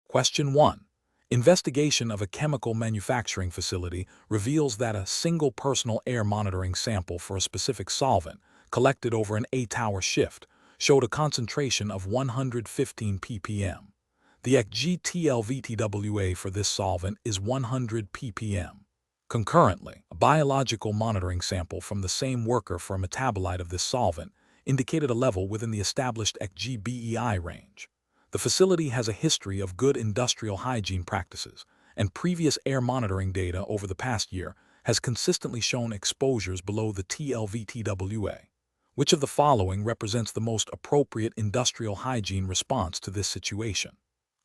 Question 1. Investigation of a chemical manufacturing facility reveals that a single personal air monitoring sample for a specific solvent, collected over an 8-hour shift, showed a concentration of 115 ppm. The GTLVTWA for this solvent is 100 ppm. Concurrently, a biological monitoring sample from the same worker for a metabolite of this solvent indicated a level within the established GBEI range. The facility has a history of good industrial hygiene practices, and previous air monitoring data over the past year has consistently shown exposures below the TLVTWA. Which of the following represents the most appropriate industrial hygiene response to this situation?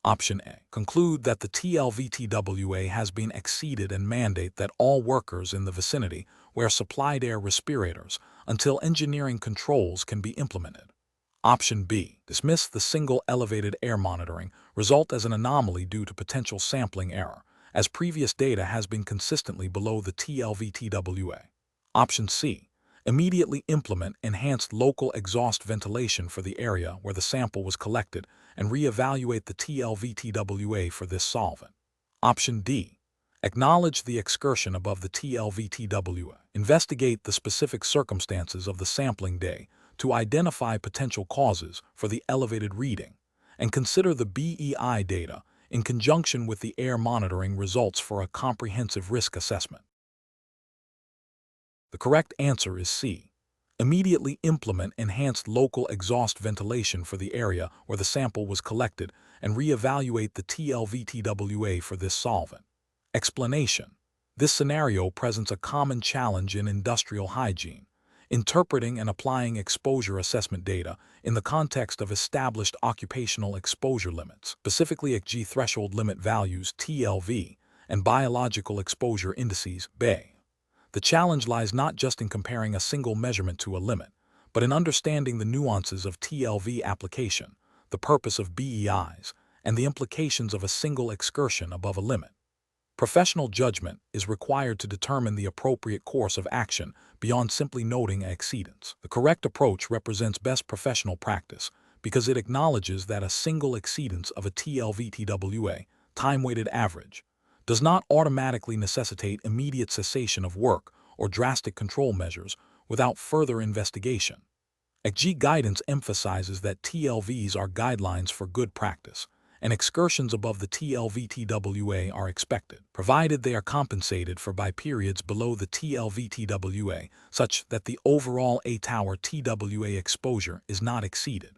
Option A. Conclude that the TLVTWA has been exceeded and mandate that all workers in the vicinity wear supplied air respirators until engineering controls can be implemented. Option B. Dismiss the single elevated air monitoring result as an anomaly due to potential sampling error, as previous data has been consistently below the TLVTWA. Option C. Immediately implement enhanced local exhaust ventilation for the area where the sample was collected and re-evaluate the TLVTWA for this solvent. Option D. Acknowledge the excursion above the TLVTWA. Investigate the specific circumstances of the sampling day to identify potential causes for the elevated reading, and consider the BEI data in conjunction with the air monitoring results for a comprehensive risk assessment. The correct answer is C. Immediately implement enhanced local exhaust ventilation for the area where the sample was collected and re-evaluate the TLVTWA for this solvent. Explanation. This scenario presents a common challenge in industrial hygiene, interpreting and applying exposure assessment data in the context of established occupational exposure limits, specifically G threshold limit values TLV and biological exposure indices BEI. The challenge lies not just in comparing a single measurement to a limit, but in understanding the nuances of TLV application, the purpose of BEIs, and the implications of a single excursion above a limit. Professional judgment is required to determine the appropriate course of action beyond simply noting exceedance. The correct approach represents best professional practice because it acknowledges that a single exceedance of a TLVTWA, time-weighted average, does not automatically necessitate immediate cessation of work or drastic control measures without further investigation. ECG guidance emphasizes that TLVs are guidelines for good practice, and excursions above the TLVTWA are expected, provided they are compensated for by periods below the TLVTWA, such that the overall 8-hour TWA exposure is not exceeded.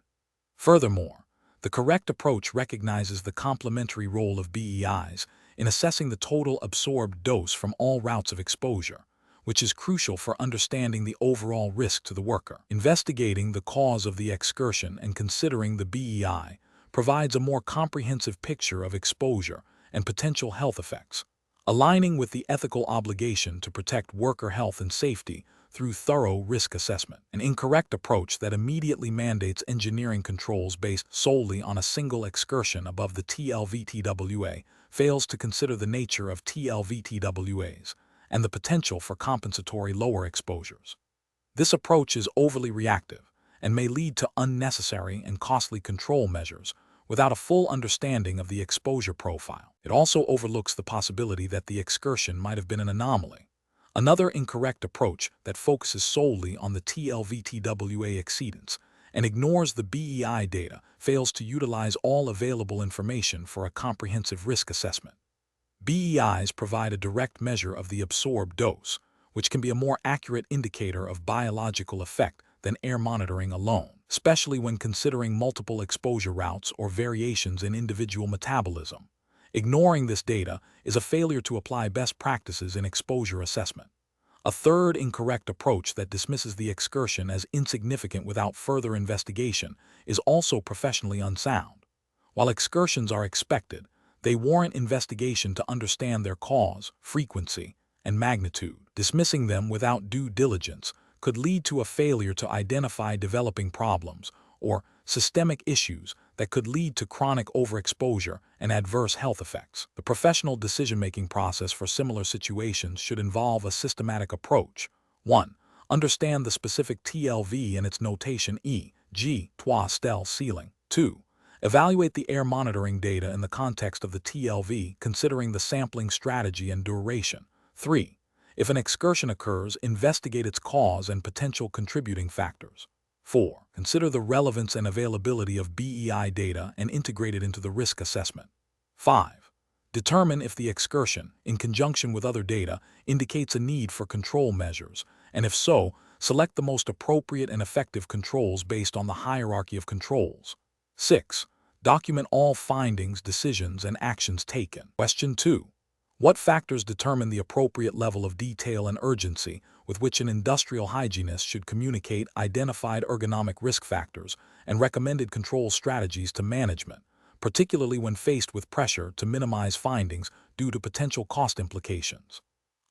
Furthermore, the correct approach recognizes the complementary role of BEIs in assessing the total absorbed dose from all routes of exposure, which is crucial for understanding the overall risk to the worker. Investigating the cause of the excursion and considering the BEI provides a more comprehensive picture of exposure and potential health effects, aligning with the ethical obligation to protect worker health and safety through thorough risk assessment. An incorrect approach that immediately mandates engineering controls based solely on a single excursion above the TLVTWA fails to consider the nature of TLVTWAs and the potential for compensatory lower exposures. This approach is overly reactive and may lead to unnecessary and costly control measures without a full understanding of the exposure profile. It also overlooks the possibility that the excursion might have been an anomaly. Another incorrect approach that focuses solely on the TLVTWA exceedance and ignores the BEI data fails to utilize all available information for a comprehensive risk assessment. BEIs provide a direct measure of the absorbed dose, which can be a more accurate indicator of biological effect than air monitoring alone, especially when considering multiple exposure routes or variations in individual metabolism. Ignoring this data is a failure to apply best practices in exposure assessment. A third incorrect approach that dismisses the excursion as insignificant without further investigation is also professionally unsound. While excursions are expected, they warrant investigation to understand their cause, frequency, and magnitude. Dismissing them without due diligence could lead to a failure to identify developing problems or systemic issues that could lead to chronic overexposure and adverse health effects. The professional decision-making process for similar situations should involve a systematic approach. 1. Understand the specific TLV and its notation e.g. toi stel ceiling. 2. Evaluate the air monitoring data in the context of the TLV, considering the sampling strategy and duration. 3. If an excursion occurs, investigate its cause and potential contributing factors. 4. Consider the relevance and availability of BEI data and integrate it into the risk assessment. 5. Determine if the excursion, in conjunction with other data, indicates a need for control measures, and if so, select the most appropriate and effective controls based on the hierarchy of controls. 6. Document all findings, decisions, and actions taken. Question 2. What factors determine the appropriate level of detail and urgency with which an industrial hygienist should communicate identified ergonomic risk factors and recommended control strategies to management, particularly when faced with pressure to minimize findings due to potential cost implications?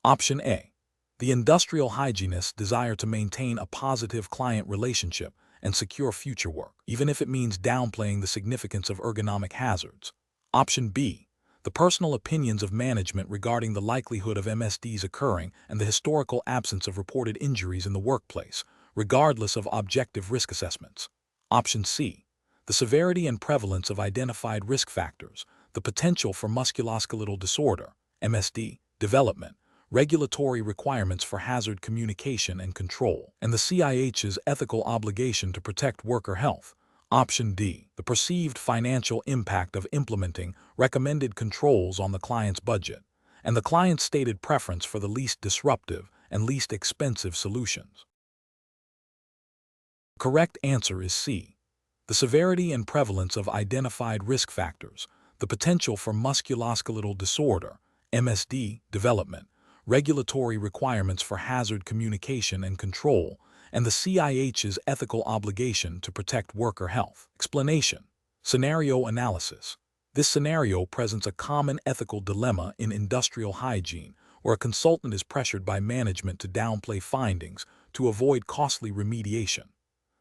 Option A. The industrial hygienists desire to maintain a positive client relationship and secure future work, even if it means downplaying the significance of ergonomic hazards. Option B. The personal opinions of management regarding the likelihood of MSDs occurring and the historical absence of reported injuries in the workplace, regardless of objective risk assessments. Option C. The severity and prevalence of identified risk factors, the potential for musculoskeletal disorder, MSD, development, regulatory requirements for hazard communication and control, and the CIH's ethical obligation to protect worker health. Option D. The perceived financial impact of implementing recommended controls on the client's budget, and the client's stated preference for the least disruptive and least expensive solutions. The correct answer is C. The severity and prevalence of identified risk factors, the potential for musculoskeletal disorder, MSD, development, regulatory requirements for hazard communication and control, and the CIH's ethical obligation to protect worker health. Explanation. Scenario analysis. This scenario presents a common ethical dilemma in industrial hygiene, where a consultant is pressured by management to downplay findings to avoid costly remediation.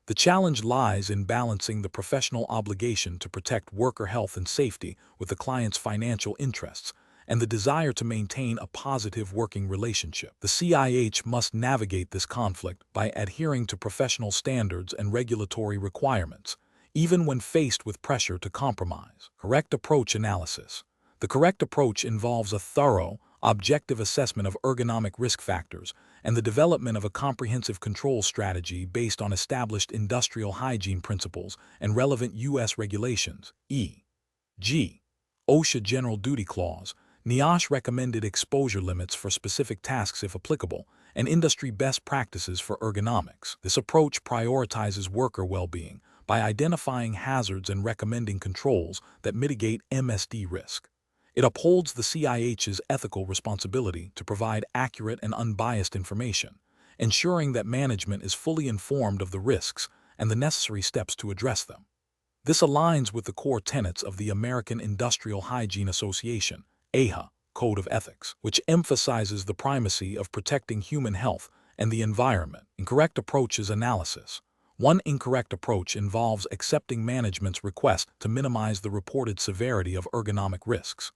The challenge lies in balancing the professional obligation to protect worker health and safety with the client's financial interests and the desire to maintain a positive working relationship. The CIH must navigate this conflict by adhering to professional standards and regulatory requirements, even when faced with pressure to compromise. Correct approach analysis. The correct approach involves a thorough, objective assessment of ergonomic risk factors and the development of a comprehensive control strategy based on established industrial hygiene principles and relevant U.S. regulations, e.g. OSHA General Duty Clause, NIOSH recommended exposure limits for specific tasks if applicable, and industry best practices for ergonomics. This approach prioritizes worker well-being by identifying hazards and recommending controls that mitigate MSD risk. It upholds the CIH's ethical responsibility to provide accurate and unbiased information, ensuring that management is fully informed of the risks and the necessary steps to address them. This aligns with the core tenets of the American Industrial Hygiene Association, AHA, Code of Ethics, which emphasizes the primacy of protecting human health and the environment. Incorrect approaches analysis. One incorrect approach involves accepting management's request to minimize the reported severity of ergonomic risks.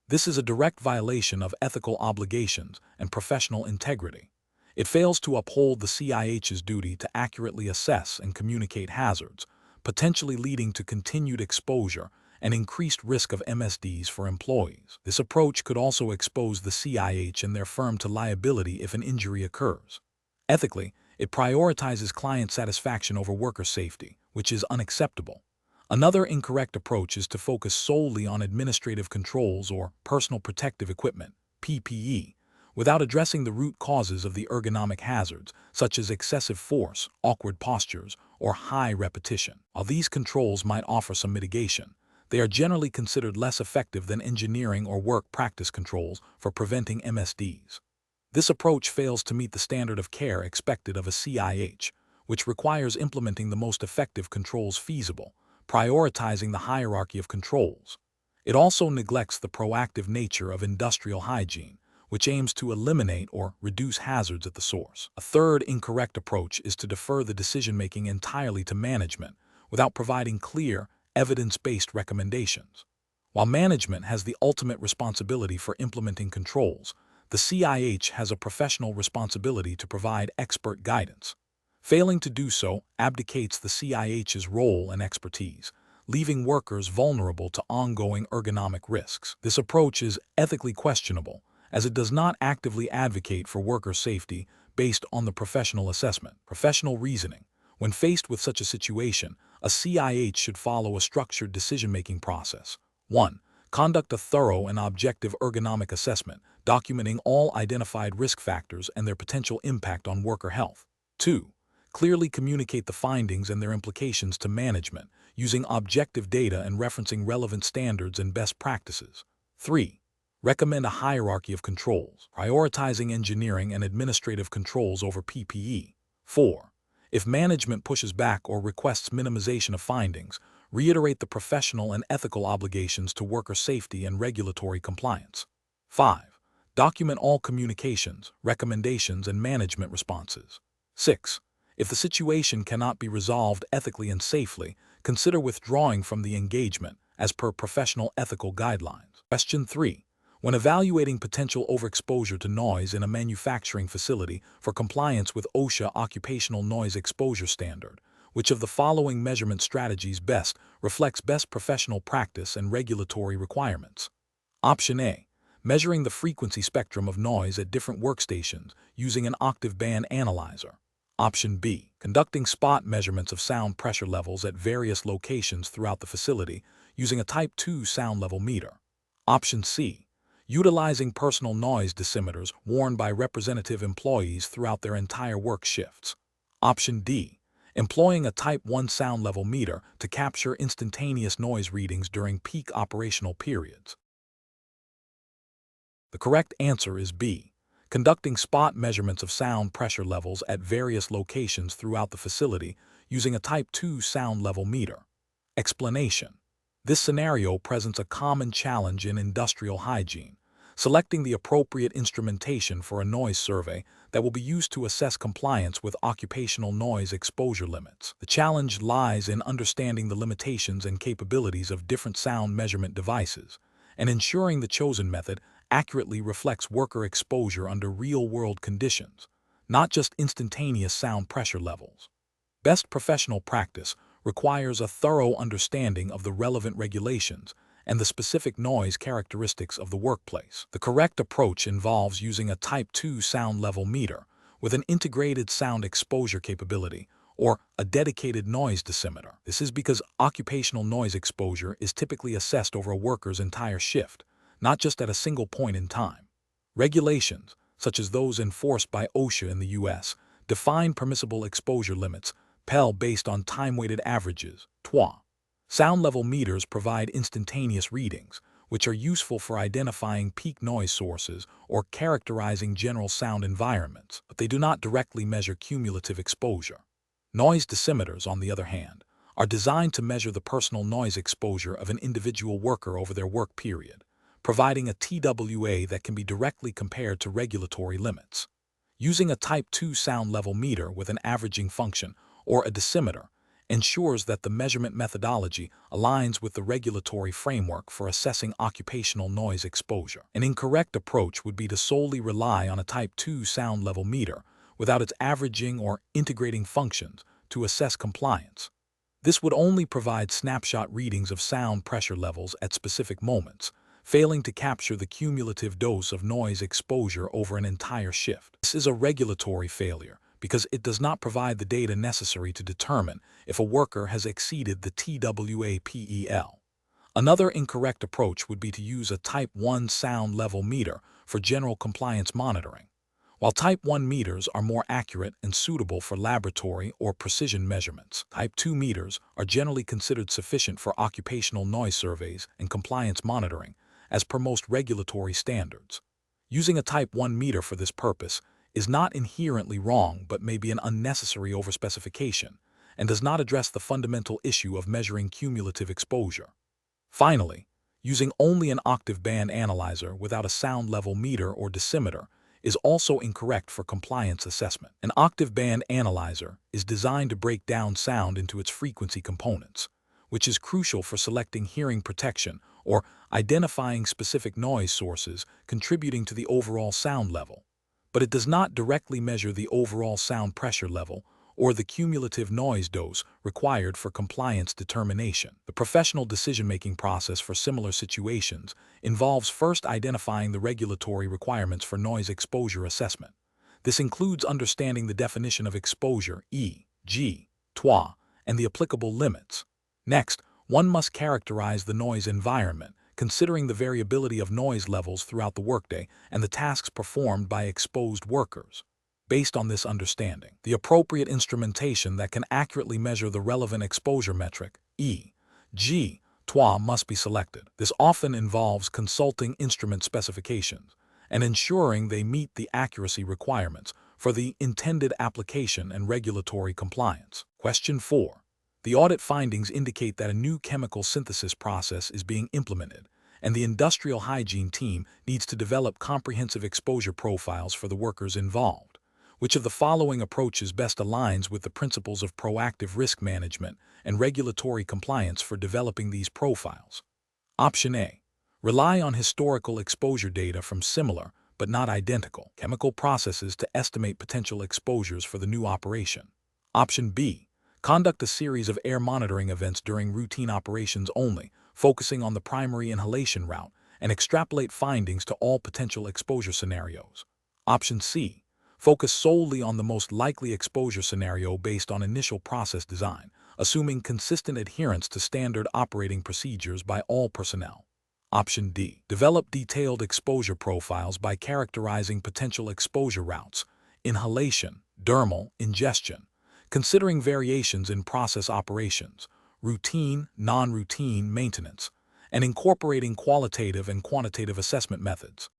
This is a direct violation of ethical obligations and professional integrity. It fails to uphold the CIH's duty to accurately assess and communicate hazards, potentially leading to continued exposure and increased risk of MSDs for employees. This approach could also expose the CIH and their firm to liability if an injury occurs. Ethically, it prioritizes client satisfaction over worker safety, which is unacceptable. Another incorrect approach is to focus solely on administrative controls or personal protective equipment, PPE, without addressing the root causes of the ergonomic hazards, such as excessive force, awkward postures, or high repetition. While these controls might offer some mitigation, they are generally considered less effective than engineering or work practice controls for preventing MSDs. This approach fails to meet the standard of care expected of a CIH, which requires implementing the most effective controls feasible, prioritizing the hierarchy of controls. It also neglects the proactive nature of industrial hygiene, which aims to eliminate or reduce hazards at the source. A third incorrect approach is to defer the decision-making entirely to management without providing clear, evidence-based recommendations. While management has the ultimate responsibility for implementing controls, the CIH has a professional responsibility to provide expert guidance. Failing to do so abdicates the CIH's role and expertise, leaving workers vulnerable to ongoing ergonomic risks. This approach is ethically questionable, as it does not actively advocate for worker safety based on the professional assessment. Professional reasoning. When faced with such a situation, a CIH should follow a structured decision-making process. 1. Conduct a thorough and objective ergonomic assessment, documenting all identified risk factors and their potential impact on worker health. 2. Clearly communicate the findings and their implications to management, using objective data and referencing relevant standards and best practices. 3. Recommend a hierarchy of controls, prioritizing engineering and administrative controls over PPE. 4. If management pushes back or requests minimization of findings, reiterate the professional and ethical obligations to worker safety and regulatory compliance. 5. Document all communications, recommendations, and management responses. 6. If the situation cannot be resolved ethically and safely, consider withdrawing from the engagement as per professional ethical guidelines. Question 3. When evaluating potential overexposure to noise in a manufacturing facility for compliance with OSHA Occupational Noise Exposure Standard, which of the following measurement strategies best reflects best professional practice and regulatory requirements? Option A. Measuring the frequency spectrum of noise at different workstations using an octave band analyzer. Option B. Conducting spot measurements of sound pressure levels at various locations throughout the facility using a Type 2 sound level meter. Option C. Utilizing personal noise dosimeters worn by representative employees throughout their entire work shifts. Option D. Employing a Type 1 sound level meter to capture instantaneous noise readings during peak operational periods. The correct answer is B. Conducting spot measurements of sound pressure levels at various locations throughout the facility using a Type 2 sound level meter. Explanation. This scenario presents a common challenge in industrial hygiene, selecting the appropriate instrumentation for a noise survey that will be used to assess compliance with occupational noise exposure limits. The challenge lies in understanding the limitations and capabilities of different sound measurement devices and ensuring the chosen method accurately reflects worker exposure under real-world conditions, not just instantaneous sound pressure levels. Best professional practice requires a thorough understanding of the relevant regulations and the specific noise characteristics of the workplace. The correct approach involves using a Type 2 sound level meter with an integrated sound exposure capability or a dedicated noise dosimeter. This is because occupational noise exposure is typically assessed over a worker's entire shift, not just at a single point in time. Regulations, such as those enforced by OSHA in the U.S., define permissible exposure limits, PEL, based on time-weighted averages, TWA. Sound level meters provide instantaneous readings, which are useful for identifying peak noise sources or characterizing general sound environments, but they do not directly measure cumulative exposure. Noise dosimeters, on the other hand, are designed to measure the personal noise exposure of an individual worker over their work period, providing a TWA that can be directly compared to regulatory limits. Using a Type 2 sound level meter with an averaging function or a dosimeter ensures that the measurement methodology aligns with the regulatory framework for assessing occupational noise exposure. An incorrect approach would be to solely rely on a Type 2 sound level meter without its averaging or integrating functions to assess compliance. This would only provide snapshot readings of sound pressure levels at specific moments, failing to capture the cumulative dose of noise exposure over an entire shift. This is a regulatory failure because it does not provide the data necessary to determine if a worker has exceeded the TWA/PEL. Another incorrect approach would be to use a Type 1 sound level meter for general compliance monitoring. While Type 1 meters are more accurate and suitable for laboratory or precision measurements, Type 2 meters are generally considered sufficient for occupational noise surveys and compliance monitoring, as per most regulatory standards. Using a Type 1 meter for this purpose is not inherently wrong but may be an unnecessary overspecification and does not address the fundamental issue of measuring cumulative exposure. Finally, using only an octave band analyzer without a sound level meter or dosimeter is also incorrect for compliance assessment. An octave band analyzer is designed to break down sound into its frequency components, which is crucial for selecting hearing protection or identifying specific noise sources contributing to the overall sound level. But it does not directly measure the overall sound pressure level or the cumulative noise dose required for compliance determination. The professional decision-making process for similar situations involves first identifying the regulatory requirements for noise exposure assessment. This includes understanding the definition of exposure, e.g., TOI, and the applicable limits. Next, one must characterize the noise environment, considering the variability of noise levels throughout the workday and the tasks performed by exposed workers. Based on this understanding, the appropriate instrumentation that can accurately measure the relevant exposure metric, e.g., TOI, must be selected. This often involves consulting instrument specifications and ensuring they meet the accuracy requirements for the intended application and regulatory compliance. Question 4. The audit findings indicate that a new chemical synthesis process is being implemented, and the industrial hygiene team needs to develop comprehensive exposure profiles for the workers involved. Which of the following approaches best aligns with the principles of proactive risk management and regulatory compliance for developing these profiles? Option A. Rely on historical exposure data from similar, but not identical, chemical processes to estimate potential exposures for the new operation. Option B. Conduct a series of air monitoring events during routine operations only, focusing on the primary inhalation route, and extrapolate findings to all potential exposure scenarios. Option C. Focus solely on the most likely exposure scenario based on initial process design, assuming consistent adherence to standard operating procedures by all personnel. Option D. Develop detailed exposure profiles by characterizing potential exposure routes, inhalation, dermal, ingestion, considering variations in process operations, routine, non-routine maintenance, and incorporating qualitative and quantitative assessment methods.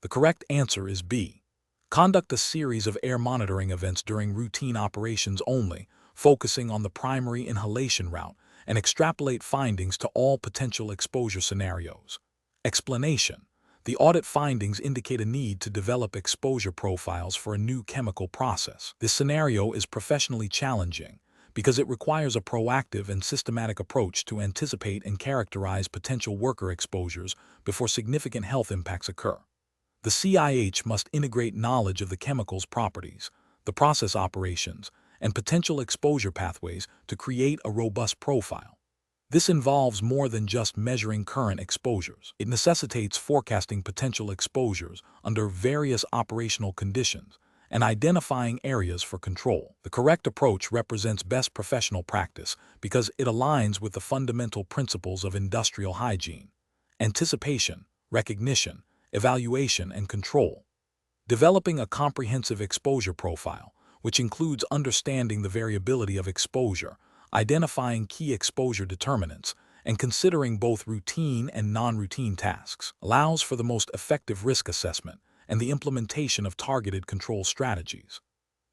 The correct answer is B. Conduct a series of air monitoring events during routine operations only, focusing on the primary inhalation route, and extrapolate findings to all potential exposure scenarios. Explanation. The audit findings indicate a need to develop exposure profiles for a new chemical process. This scenario is professionally challenging because it requires a proactive and systematic approach to anticipate and characterize potential worker exposures before significant health impacts occur. The CIH must integrate knowledge of the chemical's properties, the process operations, and potential exposure pathways to create a robust profile. This involves more than just measuring current exposures. It necessitates forecasting potential exposures under various operational conditions and identifying areas for control. The correct approach represents best professional practice because it aligns with the fundamental principles of industrial hygiene: anticipation, recognition, evaluation, and control. Developing a comprehensive exposure profile, which includes understanding the variability of exposure, identifying key exposure determinants, and considering both routine and non-routine tasks, allows for the most effective risk assessment and the implementation of targeted control strategies.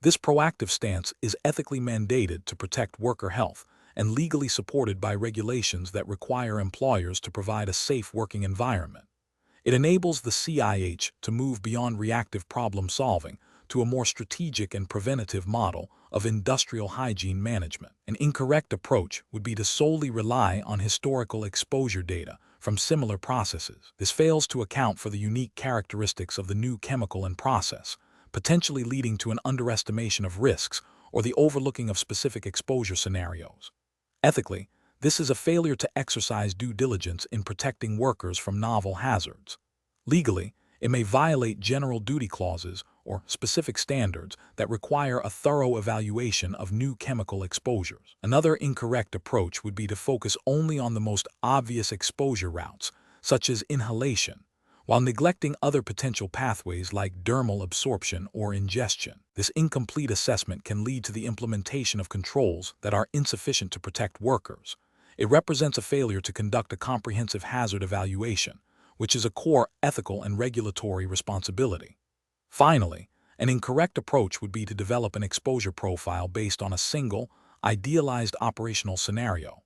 This proactive stance is ethically mandated to protect worker health and legally supported by regulations that require employers to provide a safe working environment. It enables the CIH to move beyond reactive problem-solving to a more strategic and preventative model of industrial hygiene management. An incorrect approach would be to solely rely on historical exposure data from similar processes. This fails to account for the unique characteristics of the new chemical and process, potentially leading to an underestimation of risks or the overlooking of specific exposure scenarios. Ethically, this is a failure to exercise due diligence in protecting workers from novel hazards. Legally, it may violate general duty clauses or specific standards that require a thorough evaluation of new chemical exposures. Another incorrect approach would be to focus only on the most obvious exposure routes, such as inhalation, while neglecting other potential pathways like dermal absorption or ingestion. This incomplete assessment can lead to the implementation of controls that are insufficient to protect workers. It represents a failure to conduct a comprehensive hazard evaluation, which is a core ethical and regulatory responsibility. Finally, an incorrect approach would be to develop an exposure profile based on a single, idealized operational scenario.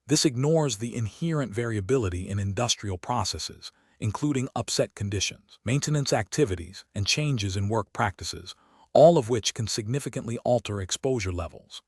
This ignores the inherent variability in industrial processes, including upset conditions, maintenance activities, and changes in work practices, all of which can significantly alter exposure levels.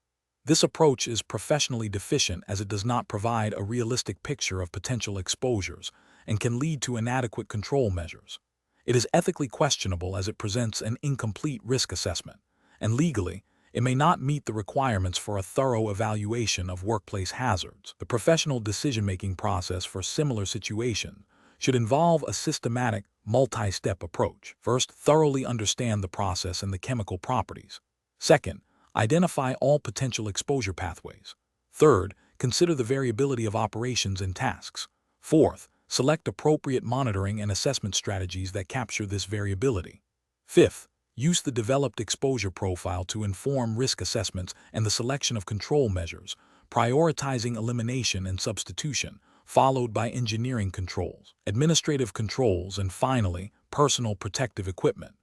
This approach is professionally deficient as it does not provide a realistic picture of potential exposures and can lead to inadequate control measures. It is ethically questionable as it presents an incomplete risk assessment and legally, it may not meet the requirements for a thorough evaluation of workplace hazards. The professional decision-making process for similar situations should involve a systematic, multi-step approach. First, thoroughly understand the process and the chemical properties. Second, identify all potential exposure pathways. Third, consider the variability of operations and tasks. Fourth, select appropriate monitoring and assessment strategies that capture this variability. Fifth, use the developed exposure profile to inform risk assessments and the selection of control measures, prioritizing elimination and substitution, followed by engineering controls, administrative controls, and finally, personal protective equipment.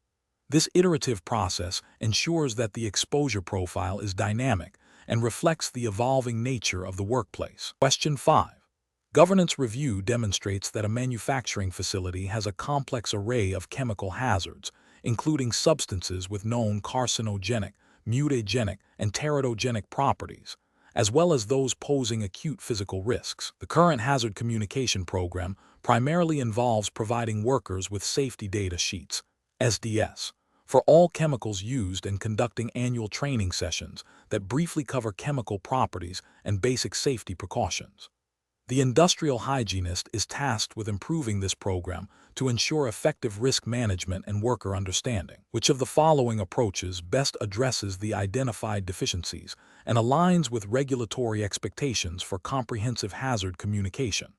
This iterative process ensures that the exposure profile is dynamic and reflects the evolving nature of the workplace. Question 5. Governance review demonstrates that a manufacturing facility has a complex array of chemical hazards, including substances with known carcinogenic, mutagenic, and teratogenic properties, as well as those posing acute physical risks. The current hazard communication program primarily involves providing workers with safety data sheets, SDS, for all chemicals used and conducting annual training sessions that briefly cover chemical properties and basic safety precautions. The industrial hygienist is tasked with improving this program to ensure effective risk management and worker understanding. Which of the following approaches best addresses the identified deficiencies and aligns with regulatory expectations for comprehensive hazard communication?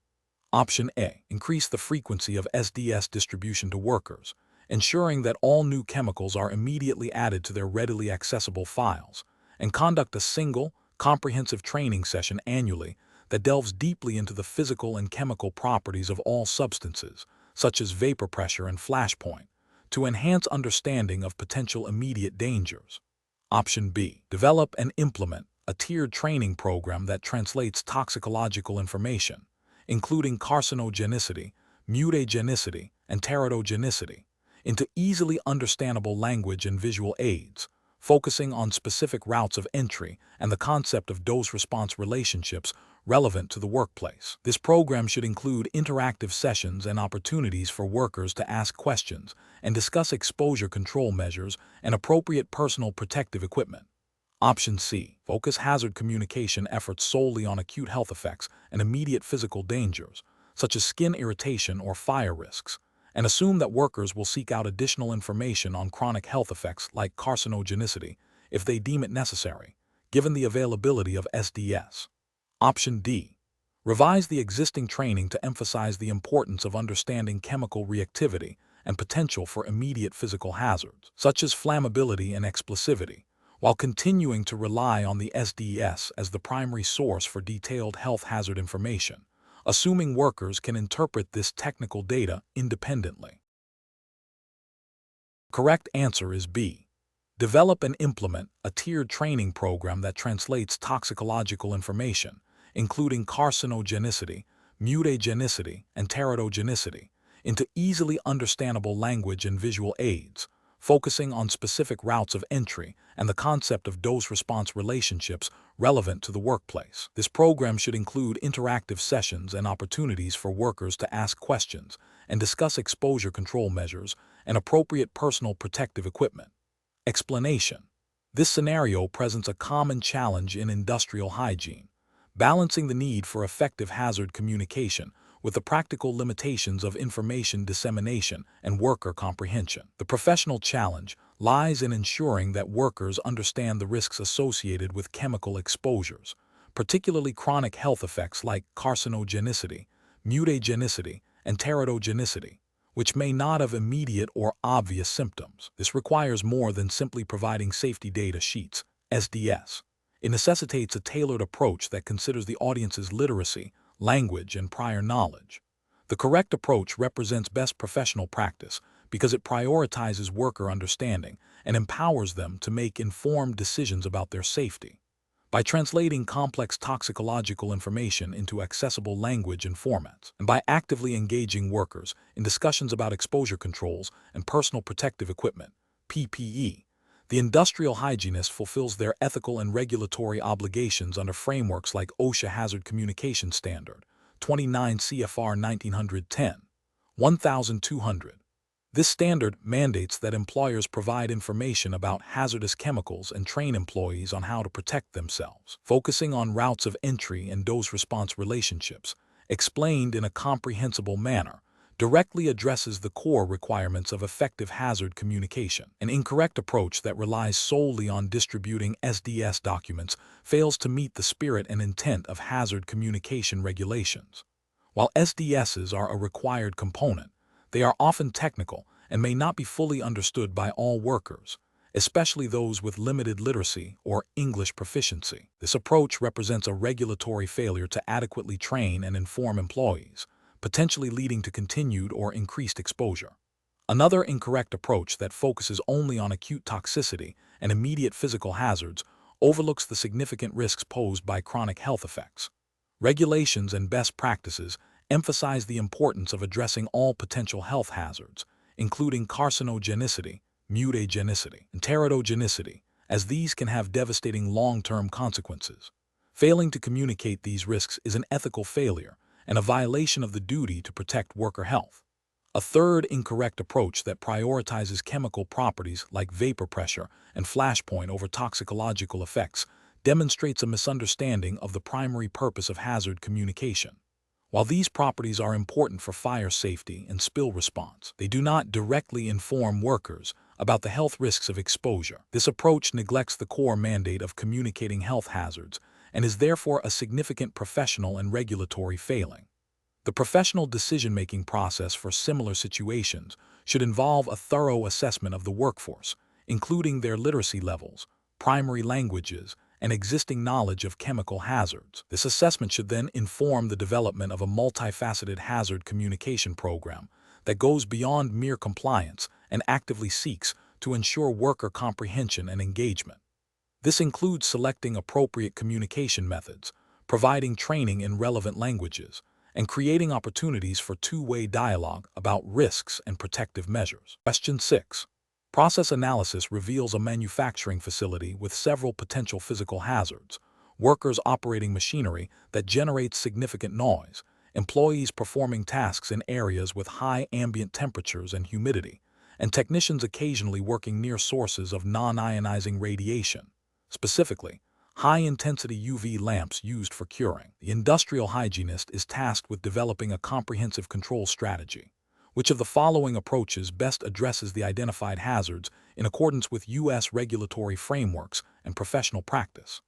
Option A. Increase the frequency of SDS distribution to workers, ensuring that all new chemicals are immediately added to their readily accessible files, and conduct a single, comprehensive training session annually that delves deeply into the physical and chemical properties of all substances, such as vapor pressure and flash point, to enhance understanding of potential immediate dangers. Option B. Develop and implement a tiered training program that translates toxicological information, including carcinogenicity, mutagenicity, and teratogenicity, into easily understandable language and visual aids, focusing on specific routes of entry and the concept of dose-response relationships relevant to the workplace. This program should include interactive sessions and opportunities for workers to ask questions and discuss exposure control measures and appropriate personal protective equipment. Option C. Focus hazard communication efforts solely on acute health effects and immediate physical dangers, such as skin irritation or fire risks, and assume that workers will seek out additional information on chronic health effects like carcinogenicity if they deem it necessary, given the availability of SDS. Option D. Revise the existing training to emphasize the importance of understanding chemical reactivity and potential for immediate physical hazards, such as flammability and explosivity, while continuing to rely on the SDS as the primary source for detailed health hazard information, assuming workers can interpret this technical data independently. The correct answer is B. Develop and implement a tiered training program that translates toxicological information, including carcinogenicity, mutagenicity, and teratogenicity, into easily understandable language and visual aids, focusing on specific routes of entry and the concept of dose-response relationships relevant to the workplace. This program should include interactive sessions and opportunities for workers to ask questions and discuss exposure control measures and appropriate personal protective equipment. Explanation. This scenario presents a common challenge in industrial hygiene, balancing the need for effective hazard communication with the practical limitations of information dissemination and worker comprehension. The professional challenge lies in ensuring that workers understand the risks associated with chemical exposures, particularly chronic health effects like carcinogenicity, mutagenicity, and teratogenicity, which may not have immediate or obvious symptoms. This requires more than simply providing safety data sheets, SDS. It necessitates a tailored approach that considers the audience's literacy, language, and prior knowledge. The correct approach represents best professional practice because it prioritizes worker understanding and empowers them to make informed decisions about their safety. By translating complex toxicological information into accessible language and formats, and by actively engaging workers in discussions about exposure controls and personal protective equipment, PPE, the industrial hygienist fulfills their ethical and regulatory obligations under frameworks like OSHA Hazard Communication Standard, 29 CFR 1910, 1200, This standard mandates that employers provide information about hazardous chemicals and train employees on how to protect themselves, focusing on routes of entry and dose-response relationships, explained in a comprehensible manner, directly addresses the core requirements of effective hazard communication. An incorrect approach that relies solely on distributing SDS documents fails to meet the spirit and intent of hazard communication regulations. While SDSs are a required component, they are often technical and may not be fully understood by all workers, especially those with limited literacy or English proficiency. This approach represents a regulatory failure to adequately train and inform employees, potentially leading to continued or increased exposure. Another incorrect approach that focuses only on acute toxicity and immediate physical hazards overlooks the significant risks posed by chronic health effects. Regulations and best practices emphasize the importance of addressing all potential health hazards, including carcinogenicity, mutagenicity, and teratogenicity, as these can have devastating long-term consequences. Failing to communicate these risks is an ethical failure and a violation of the duty to protect worker health. A third incorrect approach that prioritizes chemical properties like vapor pressure and flashpoint over toxicological effects demonstrates a misunderstanding of the primary purpose of hazard communication. While these properties are important for fire safety and spill response, they do not directly inform workers about the health risks of exposure. This approach neglects the core mandate of communicating health hazards and is therefore a significant professional and regulatory failing. The professional decision-making process for similar situations should involve a thorough assessment of the workforce, including their literacy levels, primary languages, and existing knowledge of chemical hazards. This assessment should then inform the development of a multifaceted hazard communication program that goes beyond mere compliance and actively seeks to ensure worker comprehension and engagement. This includes selecting appropriate communication methods, providing training in relevant languages, and creating opportunities for two-way dialogue about risks and protective measures. Question 6. Process analysis reveals a manufacturing facility with several potential physical hazards, workers operating machinery that generates significant noise, employees performing tasks in areas with high ambient temperatures and humidity, and technicians occasionally working near sources of non-ionizing radiation, specifically, high-intensity UV lamps used for curing. The industrial hygienist is tasked with developing a comprehensive control strategy. Which of the following approaches best addresses the identified hazards in accordance with U.S. regulatory frameworks and professional practice?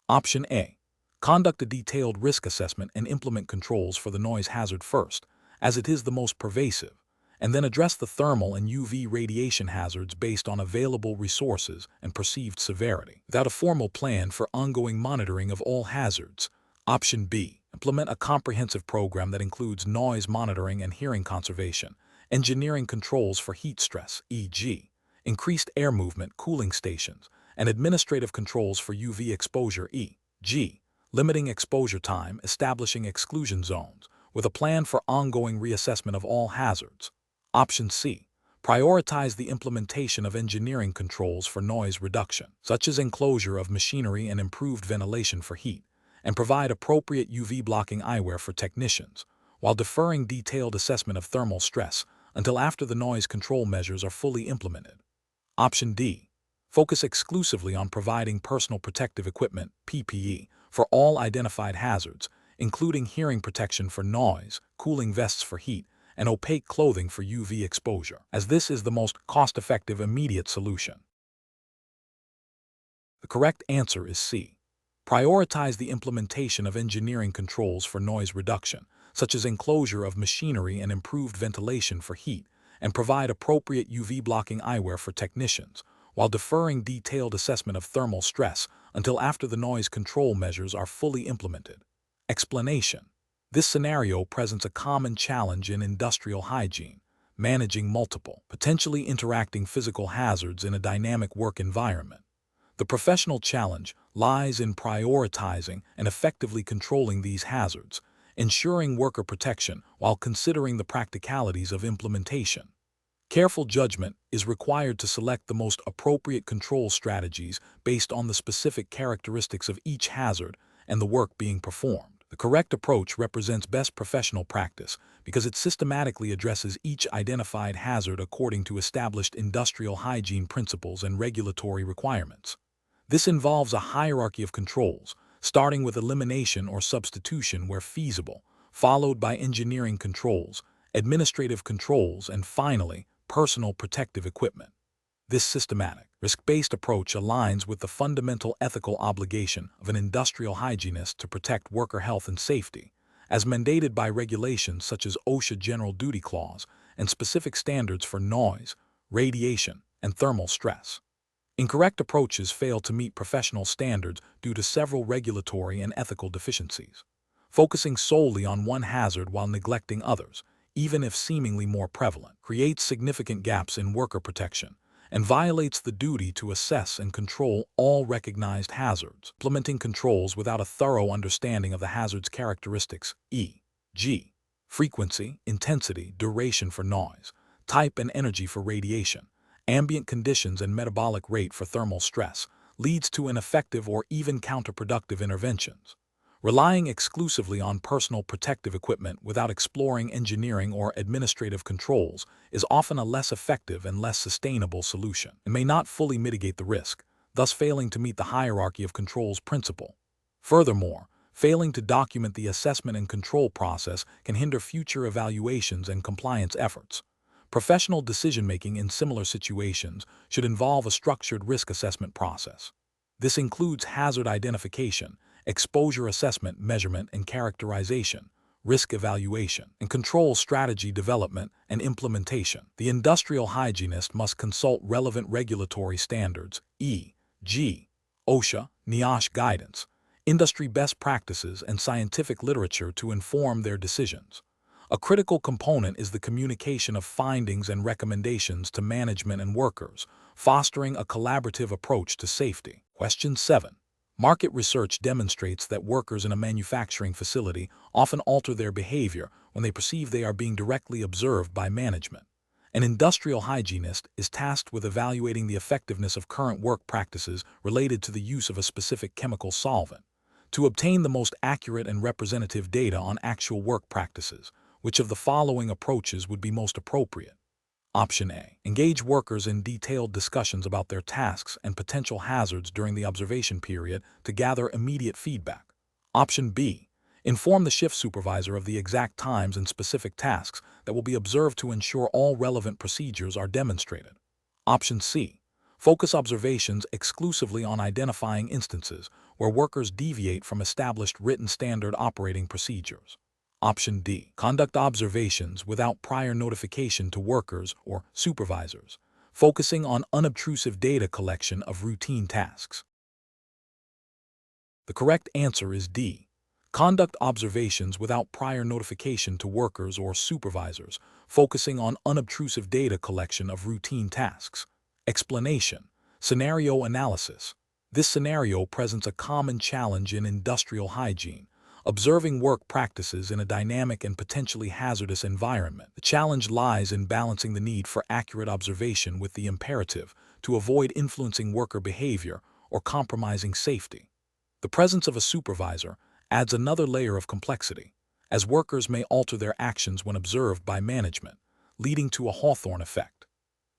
Option A. Conduct a detailed risk assessment and implement controls for the noise hazard first, as it is the most pervasive, and then address the thermal and UV radiation hazards based on available resources and perceived severity, without a formal plan for ongoing monitoring of all hazards. Option B. Implement a comprehensive program that includes noise monitoring and hearing conservation, engineering controls for heat stress, e.g., increased air movement, cooling stations, and administrative controls for UV exposure, e.g., limiting exposure time, establishing exclusion zones, with a plan for ongoing reassessment of all hazards. Option C. Prioritize the implementation of engineering controls for noise reduction, such as enclosure of machinery and improved ventilation for heat, and provide appropriate UV-blocking eyewear for technicians, while deferring detailed assessment of thermal stress until after the noise control measures are fully implemented. Option D. Focus exclusively on providing personal protective equipment, PPE, for all identified hazards, including hearing protection for noise, cooling vests for heat, and opaque clothing for UV exposure, as this is the most cost-effective immediate solution. The correct answer is C. Prioritize the implementation of engineering controls for noise reduction, such as enclosure of machinery and improved ventilation for heat, and provide appropriate UV-blocking eyewear for technicians, while deferring detailed assessment of thermal stress until after the noise control measures are fully implemented. Explanation. This scenario presents a common challenge in industrial hygiene, managing multiple, potentially interacting physical hazards in a dynamic work environment. The professional challenge lies in prioritizing and effectively controlling these hazards, ensuring worker protection while considering the practicalities of implementation. Careful judgment is required to select the most appropriate control strategies based on the specific characteristics of each hazard and the work being performed. The correct approach represents best professional practice because it systematically addresses each identified hazard according to established industrial hygiene principles and regulatory requirements. This involves a hierarchy of controls, starting with elimination or substitution where feasible, followed by engineering controls, administrative controls, and finally, personal protective equipment. This systematic, risk-based approach aligns with the fundamental ethical obligation of an industrial hygienist to protect worker health and safety, as mandated by regulations such as OSHA General Duty Clause and specific standards for noise, radiation, and thermal stress. Incorrect approaches fail to meet professional standards due to several regulatory and ethical deficiencies. Focusing solely on one hazard while neglecting others, even if seemingly more prevalent, creates significant gaps in worker protection and violates the duty to assess and control all recognized hazards. Implementing controls without a thorough understanding of the hazard's characteristics, e.g., frequency, intensity, duration for noise, type and energy for radiation, ambient conditions and metabolic rate for thermal stress, leads to ineffective or even counterproductive interventions. Relying exclusively on personal protective equipment without exploring engineering or administrative controls is often a less effective and less sustainable solution and may not fully mitigate the risk, thus failing to meet the hierarchy of controls principle. Furthermore, failing to document the assessment and control process can hinder future evaluations and compliance efforts. Professional decision-making in similar situations should involve a structured risk assessment process. This includes hazard identification, exposure assessment, measurement and characterization, risk evaluation, and control strategy development and implementation. The industrial hygienist must consult relevant regulatory standards, e.g., OSHA, NIOSH guidance, industry best practices, and scientific literature to inform their decisions. A critical component is the communication of findings and recommendations to management and workers, fostering a collaborative approach to safety. Question 7. Market research demonstrates that workers in a manufacturing facility often alter their behavior when they perceive they are being directly observed by management. An industrial hygienist is tasked with evaluating the effectiveness of current work practices related to the use of a specific chemical solvent. To obtain the most accurate and representative data on actual work practices, which of the following approaches would be most appropriate? Option A. Engage workers in detailed discussions about their tasks and potential hazards during the observation period to gather immediate feedback. Option B. Inform the shift supervisor of the exact times and specific tasks that will be observed to ensure all relevant procedures are demonstrated. Option C. Focus observations exclusively on identifying instances where workers deviate from established written standard operating procedures. Option D. Conduct observations without prior notification to workers or supervisors, focusing on unobtrusive data collection of routine tasks. The correct answer is D. Conduct observations without prior notification to workers or supervisors, focusing on unobtrusive data collection of routine tasks. Explanation. Scenario analysis. This scenario presents a common challenge in industrial hygiene, observing work practices in a dynamic and potentially hazardous environment. The challenge lies in balancing the need for accurate observation with the imperative to avoid influencing worker behavior or compromising safety. The presence of a supervisor adds another layer of complexity, as workers may alter their actions when observed by management, leading to a Hawthorne effect.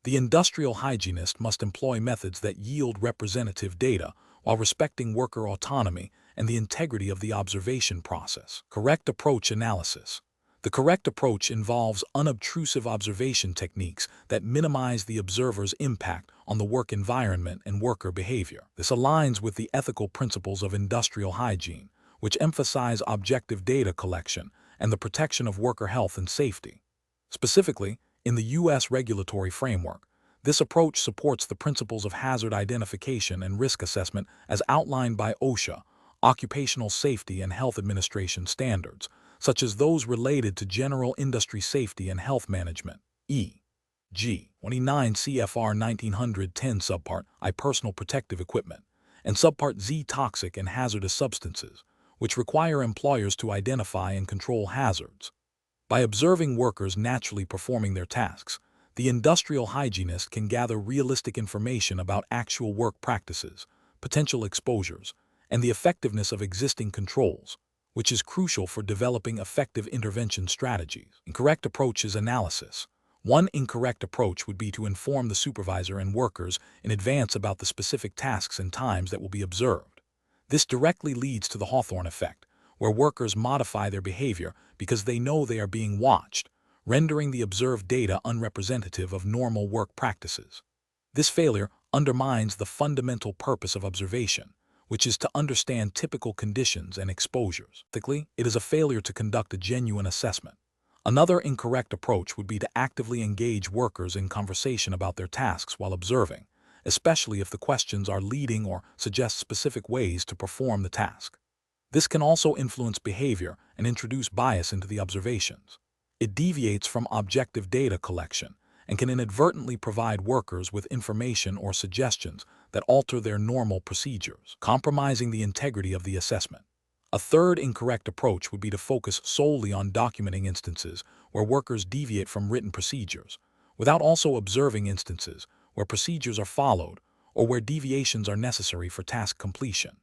The industrial hygienist must employ methods that yield representative data while respecting worker autonomy and the integrity of the observation process. Correct approach analysis. The correct approach involves unobtrusive observation techniques that minimize the observer's impact on the work environment and worker behavior. This aligns with the ethical principles of industrial hygiene, which emphasize objective data collection and the protection of worker health and safety. Specifically, in the U.S. regulatory framework, this approach supports the principles of hazard identification and risk assessment as outlined by OSHA, Occupational Safety and Health Administration standards, such as those related to general industry safety and health management, e.g. 29 CFR 1910 Subpart I Personal Protective Equipment, and Subpart Z Toxic and Hazardous Substances, which require employers to identify and control hazards. By observing workers naturally performing their tasks, the industrial hygienist can gather realistic information about actual work practices, potential exposures, and the effectiveness of existing controls, which is crucial for developing effective intervention strategies. Incorrect approach is analysis. One incorrect approach would be to inform the supervisor and workers in advance about the specific tasks and times that will be observed. This directly leads to the Hawthorne effect, where workers modify their behavior because they know they are being watched, rendering the observed data unrepresentative of normal work practices. This failure undermines the fundamental purpose of observation, which is to understand typical conditions and exposures. Technically, it is a failure to conduct a genuine assessment. Another incorrect approach would be to actively engage workers in conversation about their tasks while observing, especially if the questions are leading or suggest specific ways to perform the task. This can also influence behavior and introduce bias into the observations. It deviates from objective data collection and can inadvertently provide workers with information or suggestions that alter their normal procedures, compromising the integrity of the assessment. A third incorrect approach would be to focus solely on documenting instances where workers deviate from written procedures, without also observing instances where procedures are followed or where deviations are necessary for task completion.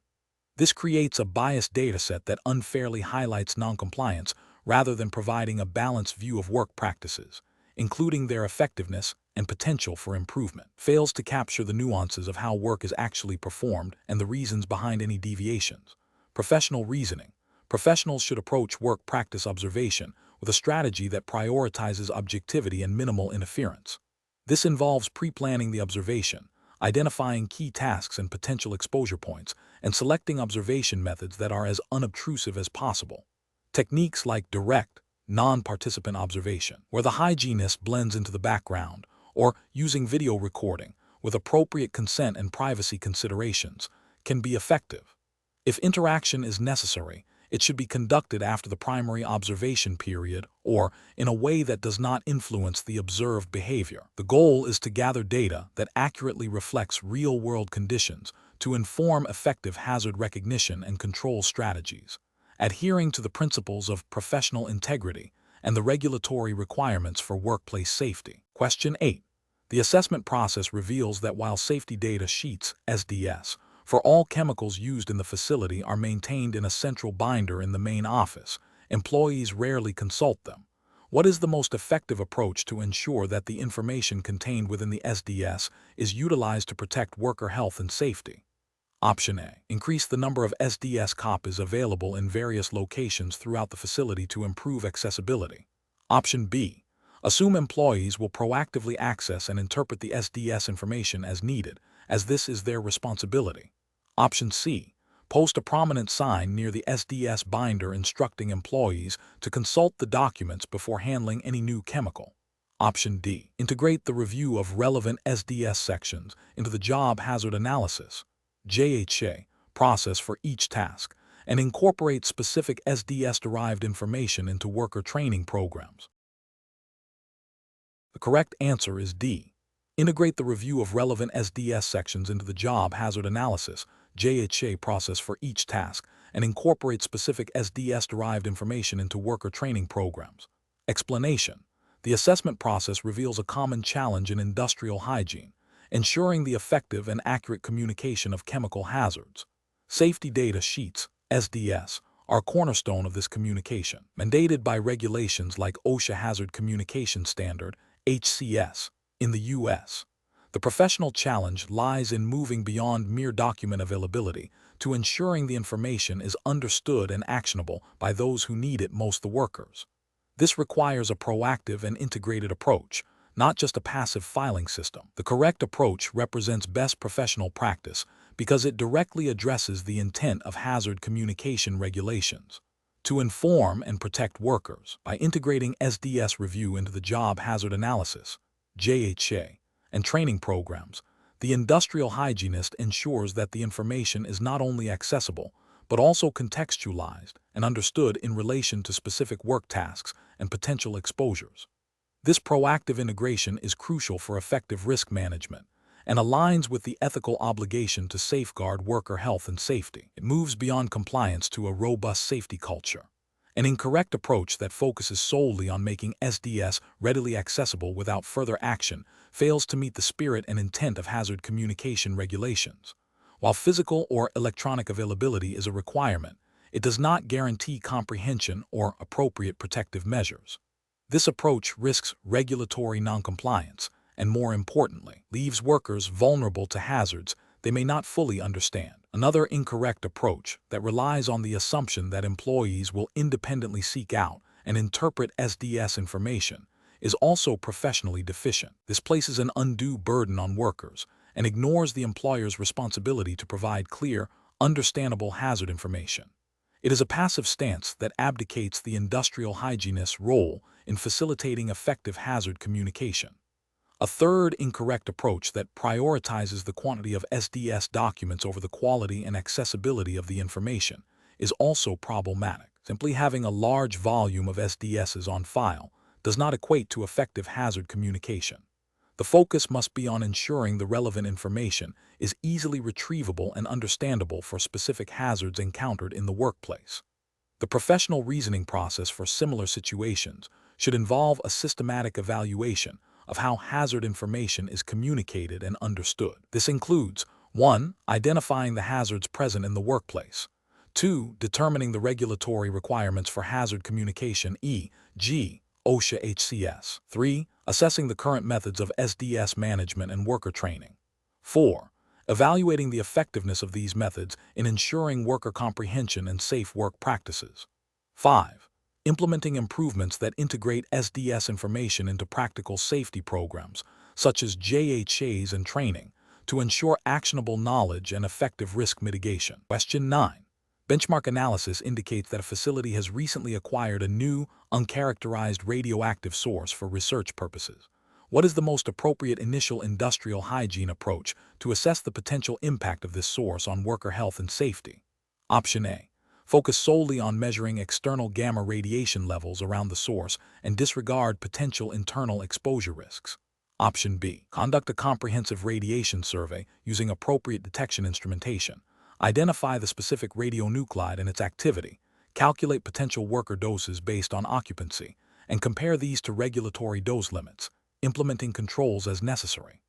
This creates a biased dataset that unfairly highlights noncompliance rather than providing a balanced view of work practices, including their effectiveness and potential for improvement. Fails to capture the nuances of how work is actually performed and the reasons behind any deviations. Professional reasoning. Professionals should approach work practice observation with a strategy that prioritizes objectivity and minimal interference. This involves pre-planning the observation, identifying key tasks and potential exposure points, and selecting observation methods that are as unobtrusive as possible. Techniques like direct, non-participant observation, where the hygienist blends into the background, or using video recording with appropriate consent and privacy considerations, can be effective. If interaction is necessary, it should be conducted after the primary observation period or in a way that does not influence the observed behavior. The goal is to gather data that accurately reflects real-world conditions to inform effective hazard recognition and control strategies, adhering to the principles of professional integrity and the regulatory requirements for workplace safety. Question 8. The assessment process reveals that while safety data sheets, SDS, for all chemicals used in the facility are maintained in a central binder in the main office, employees rarely consult them. What is the most effective approach to ensure that the information contained within the SDS is utilized to protect worker health and safety? Option A. Increase the number of SDS copies available in various locations throughout the facility to improve accessibility. Option B. Assume employees will proactively access and interpret the SDS information as needed, as this is their responsibility. Option C. Post a prominent sign near the SDS binder instructing employees to consult the documents before handling any new chemical. Option D. Integrate the review of relevant SDS sections into the job hazard analysis (JHA) process for each task, and incorporate specific SDS-derived information into worker training programs. The correct answer is D. Integrate the review of relevant SDS sections into the job hazard analysis (JHA) process for each task, and incorporate specific SDS-derived information into worker training programs. Explanation. The assessment process reveals a common challenge in industrial hygiene, ensuring the effective and accurate communication of chemical hazards. Safety data sheets, SDS, are cornerstone of this communication, mandated by regulations like OSHA Hazard Communication Standard, HCS, in the U.S. The professional challenge lies in moving beyond mere document availability to ensuring the information is understood and actionable by those who need it most, the workers. This requires a proactive and integrated approach, not just a passive filing system. The correct approach represents best professional practice because it directly addresses the intent of hazard communication regulations to inform and protect workers. By integrating SDS review into the job hazard analysis (JHA) and training programs, the industrial hygienist ensures that the information is not only accessible, but also contextualized and understood in relation to specific work tasks and potential exposures. This proactive integration is crucial for effective risk management and aligns with the ethical obligation to safeguard worker health and safety. It moves beyond compliance to a robust safety culture. An incorrect approach that focuses solely on making SDS readily accessible without further action fails to meet the spirit and intent of hazard communication regulations. While physical or electronic availability is a requirement, it does not guarantee comprehension or appropriate protective measures. This approach risks regulatory noncompliance and, more importantly, leaves workers vulnerable to hazards they may not fully understand. Another incorrect approach that relies on the assumption that employees will independently seek out and interpret SDS information is also professionally deficient. This places an undue burden on workers and ignores the employer's responsibility to provide clear, understandable hazard information. It is a passive stance that abdicates the industrial hygienist's role in facilitating effective hazard communication. A third incorrect approach that prioritizes the quantity of SDS documents over the quality and accessibility of the information is also problematic. Simply having a large volume of SDSs on file does not equate to effective hazard communication. The focus must be on ensuring the relevant information is easily retrievable and understandable for specific hazards encountered in the workplace. The professional reasoning process for similar situations should involve a systematic evaluation of how hazard information is communicated and understood. This includes 1. Identifying the hazards present in the workplace, 2. Determining the regulatory requirements for hazard communication e.g. OSHA HCS, 3. Assessing the current methods of SDS management and worker training, 4. Evaluating the effectiveness of these methods in ensuring worker comprehension and safe work practices, 5. Implementing improvements that integrate SDS information into practical safety programs, such as JHAs and training, to ensure actionable knowledge and effective risk mitigation. Question 9. Benchmark analysis indicates that a facility has recently acquired a new, uncharacterized radioactive source for research purposes. What is the most appropriate initial industrial hygiene approach to assess the potential impact of this source on worker health and safety? Option A. Focus solely on measuring external gamma radiation levels around the source and disregard potential internal exposure risks. Option B. Conduct a comprehensive radiation survey using appropriate detection instrumentation. Identify the specific radionuclide and its activity, calculate potential worker doses based on occupancy, and compare these to regulatory dose limits, implementing controls as necessary.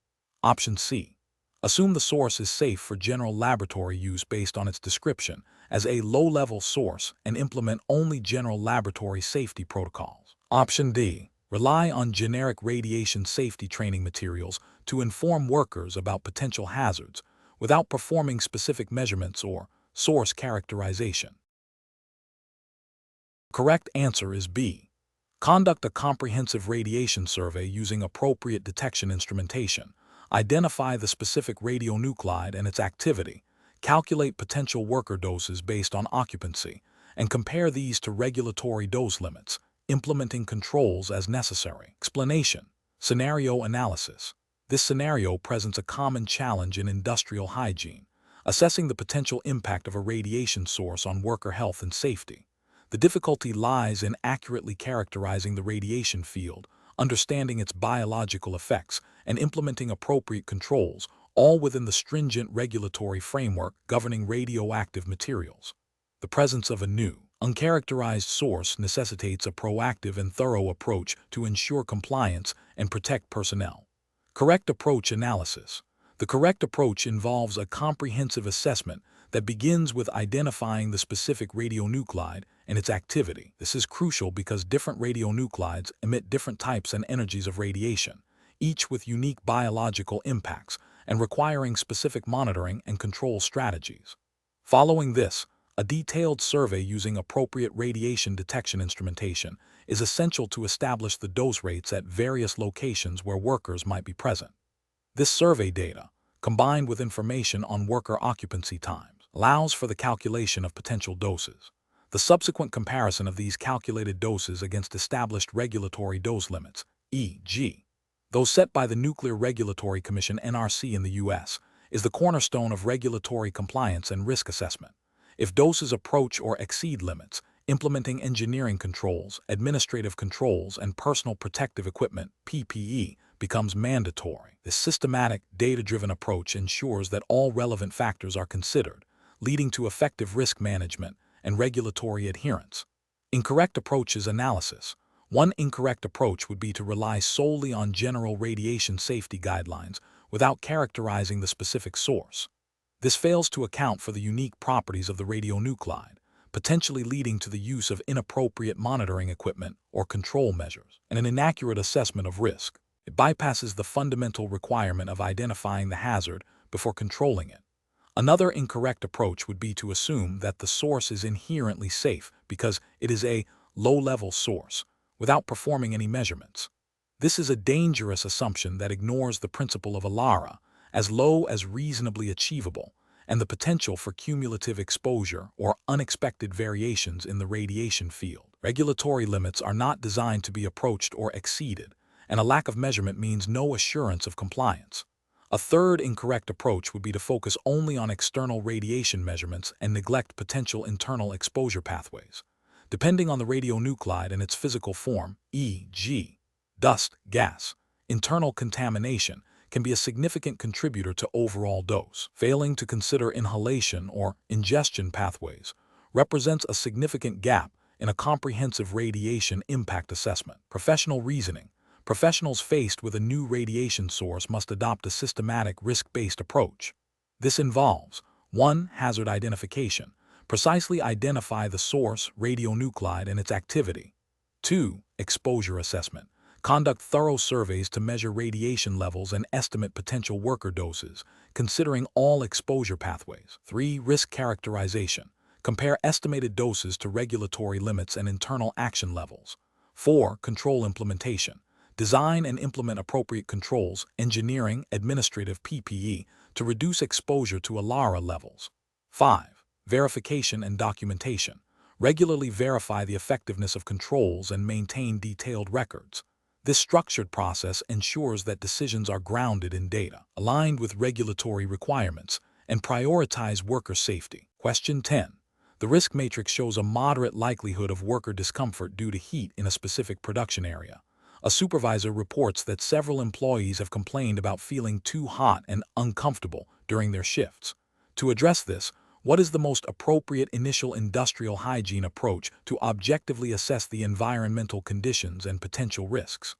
Option C. Assume the source is safe for general laboratory use based on its description as a low-level source and implement only general laboratory safety protocols. Option D. Rely on generic radiation safety training materials to inform workers about potential hazards without performing specific measurements or source characterization. Correct answer is B. Conduct a comprehensive radiation survey using appropriate detection instrumentation. Identify the specific radionuclide and its activity, calculate potential worker doses based on occupancy, and compare these to regulatory dose limits, implementing controls as necessary. Explanation. Scenario analysis. This scenario presents a common challenge in industrial hygiene, assessing the potential impact of a radiation source on worker health and safety. The difficulty lies in accurately characterizing the radiation field, understanding its biological effects, and implementing appropriate controls, all within the stringent regulatory framework governing radioactive materials. The presence of a new, uncharacterized source necessitates a proactive and thorough approach to ensure compliance and protect personnel. Correct approach analysis. The correct approach involves a comprehensive assessment that begins with identifying the specific radionuclide and its activity. This is crucial because different radionuclides emit different types and energies of radiation, each with unique biological impacts and requiring specific monitoring and control strategies. Following this, a detailed survey using appropriate radiation detection instrumentation is essential to establish the dose rates at various locations where workers might be present. This survey data, combined with information on worker occupancy times, allows for the calculation of potential doses. The subsequent comparison of these calculated doses against established regulatory dose limits, e.g., those set by the Nuclear Regulatory Commission (NRC) in the U.S., is the cornerstone of regulatory compliance and risk assessment. If doses approach or exceed limits, implementing engineering controls, administrative controls, and personal protective equipment (PPE) becomes mandatory. This systematic, data-driven approach ensures that all relevant factors are considered, leading to effective risk management and regulatory adherence. Incorrect approaches analysis. One incorrect approach would be to rely solely on general radiation safety guidelines without characterizing the specific source. This fails to account for the unique properties of the radionuclide, potentially leading to the use of inappropriate monitoring equipment or control measures, and an inaccurate assessment of risk. It bypasses the fundamental requirement of identifying the hazard before controlling it. Another incorrect approach would be to assume that the source is inherently safe because it is a low-level source, without performing any measurements. This is a dangerous assumption that ignores the principle of ALARA, as low as reasonably achievable, and the potential for cumulative exposure or unexpected variations in the radiation field. Regulatory limits are not designed to be approached or exceeded, and a lack of measurement means no assurance of compliance. A third incorrect approach would be to focus only on external radiation measurements and neglect potential internal exposure pathways. Depending on the radionuclide and its physical form, e.g., dust, gas, internal contamination can be a significant contributor to overall dose. Failing to consider inhalation or ingestion pathways represents a significant gap in a comprehensive radiation impact assessment. Professional reasoning. Professionals faced with a new radiation source must adopt a systematic, risk-based approach. This involves 1. Hazard identification. Precisely identify the source, radionuclide, and its activity. 2. Exposure assessment. Conduct thorough surveys to measure radiation levels and estimate potential worker doses, considering all exposure pathways. 3. Risk characterization. Compare estimated doses to regulatory limits and internal action levels. 4. Control implementation. Design and implement appropriate controls, engineering, administrative PPE to reduce exposure to ALARA levels. 5. Verification and documentation. Regularly verify the effectiveness of controls and maintain detailed records. This structured process ensures that decisions are grounded in data, aligned with regulatory requirements, and prioritize worker safety. Question 10. The risk matrix shows a moderate likelihood of worker discomfort due to heat in a specific production area. A supervisor reports that several employees have complained about feeling too hot and uncomfortable during their shifts. To address this, what is the most appropriate initial industrial hygiene approach to objectively assess the environmental conditions and potential risks?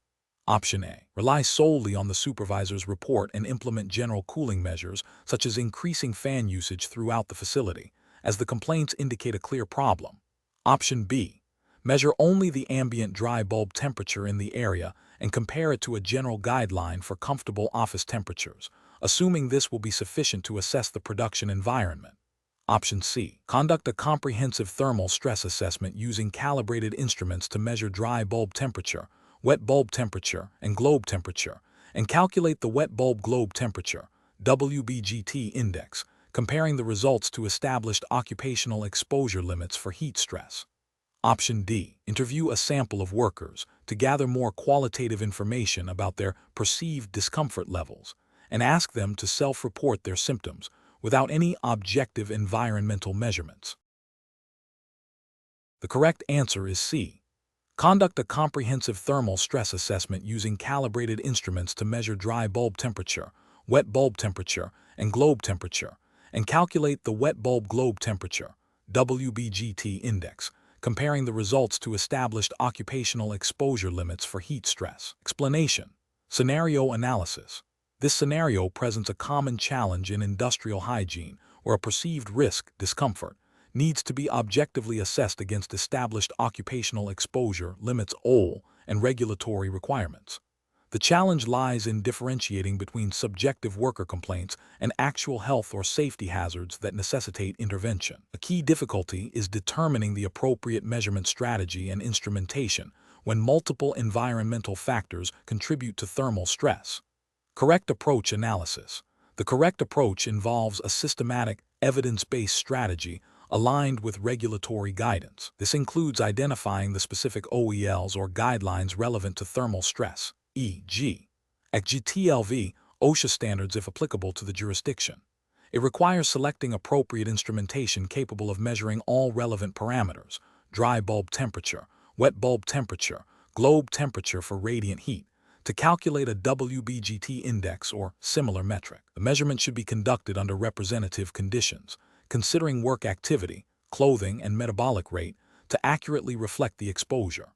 Option A. Rely solely on the supervisor's report and implement general cooling measures, such as increasing fan usage throughout the facility, as the complaints indicate a clear problem. Option B. Measure only the ambient dry bulb temperature in the area and compare it to a general guideline for comfortable office temperatures, assuming this will be sufficient to assess the production environment. Option C. Conduct a comprehensive thermal stress assessment using calibrated instruments to measure dry bulb temperature, wet bulb temperature, and globe temperature, and calculate the wet bulb globe temperature, WBGT index, comparing the results to established occupational exposure limits for heat stress. Option D. Interview a sample of workers to gather more qualitative information about their perceived discomfort levels and ask them to self-report their symptoms without any objective environmental measurements. The correct answer is C. Conduct a comprehensive thermal stress assessment using calibrated instruments to measure dry bulb temperature, wet bulb temperature, and globe temperature, and calculate the wet bulb globe temperature, WBGT index, comparing the results to established occupational exposure limits for heat stress. Explanation. Scenario analysis. This scenario presents a common challenge in industrial hygiene where a perceived risk, discomfort, needs to be objectively assessed against established occupational exposure limits (OL) and regulatory requirements. The challenge lies in differentiating between subjective worker complaints and actual health or safety hazards that necessitate intervention. A key difficulty is determining the appropriate measurement strategy and instrumentation when multiple environmental factors contribute to thermal stress. Correct approach analysis. The correct approach involves a systematic, evidence-based strategy aligned with regulatory guidance. This includes identifying the specific OELs or guidelines relevant to thermal stress, e.g., GTLV, OSHA standards if applicable to the jurisdiction. It requires selecting appropriate instrumentation capable of measuring all relevant parameters, dry bulb temperature, wet bulb temperature, globe temperature for radiant heat, to calculate a WBGT index or similar metric. The measurement should be conducted under representative conditions, considering work activity, clothing, and metabolic rate to accurately reflect the exposure.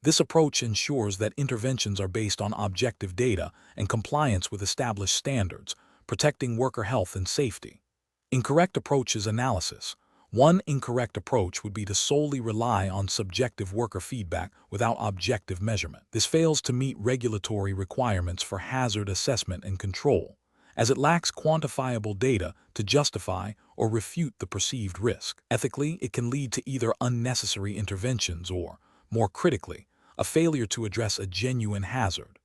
This approach ensures that interventions are based on objective data and compliance with established standards, protecting worker health and safety. Incorrect approaches analysis. One incorrect approach would be to solely rely on subjective worker feedback without objective measurement. This fails to meet regulatory requirements for hazard assessment and control, as it lacks quantifiable data to justify or refute the perceived risk. Ethically, it can lead to either unnecessary interventions or, more critically, a failure to address a genuine hazard.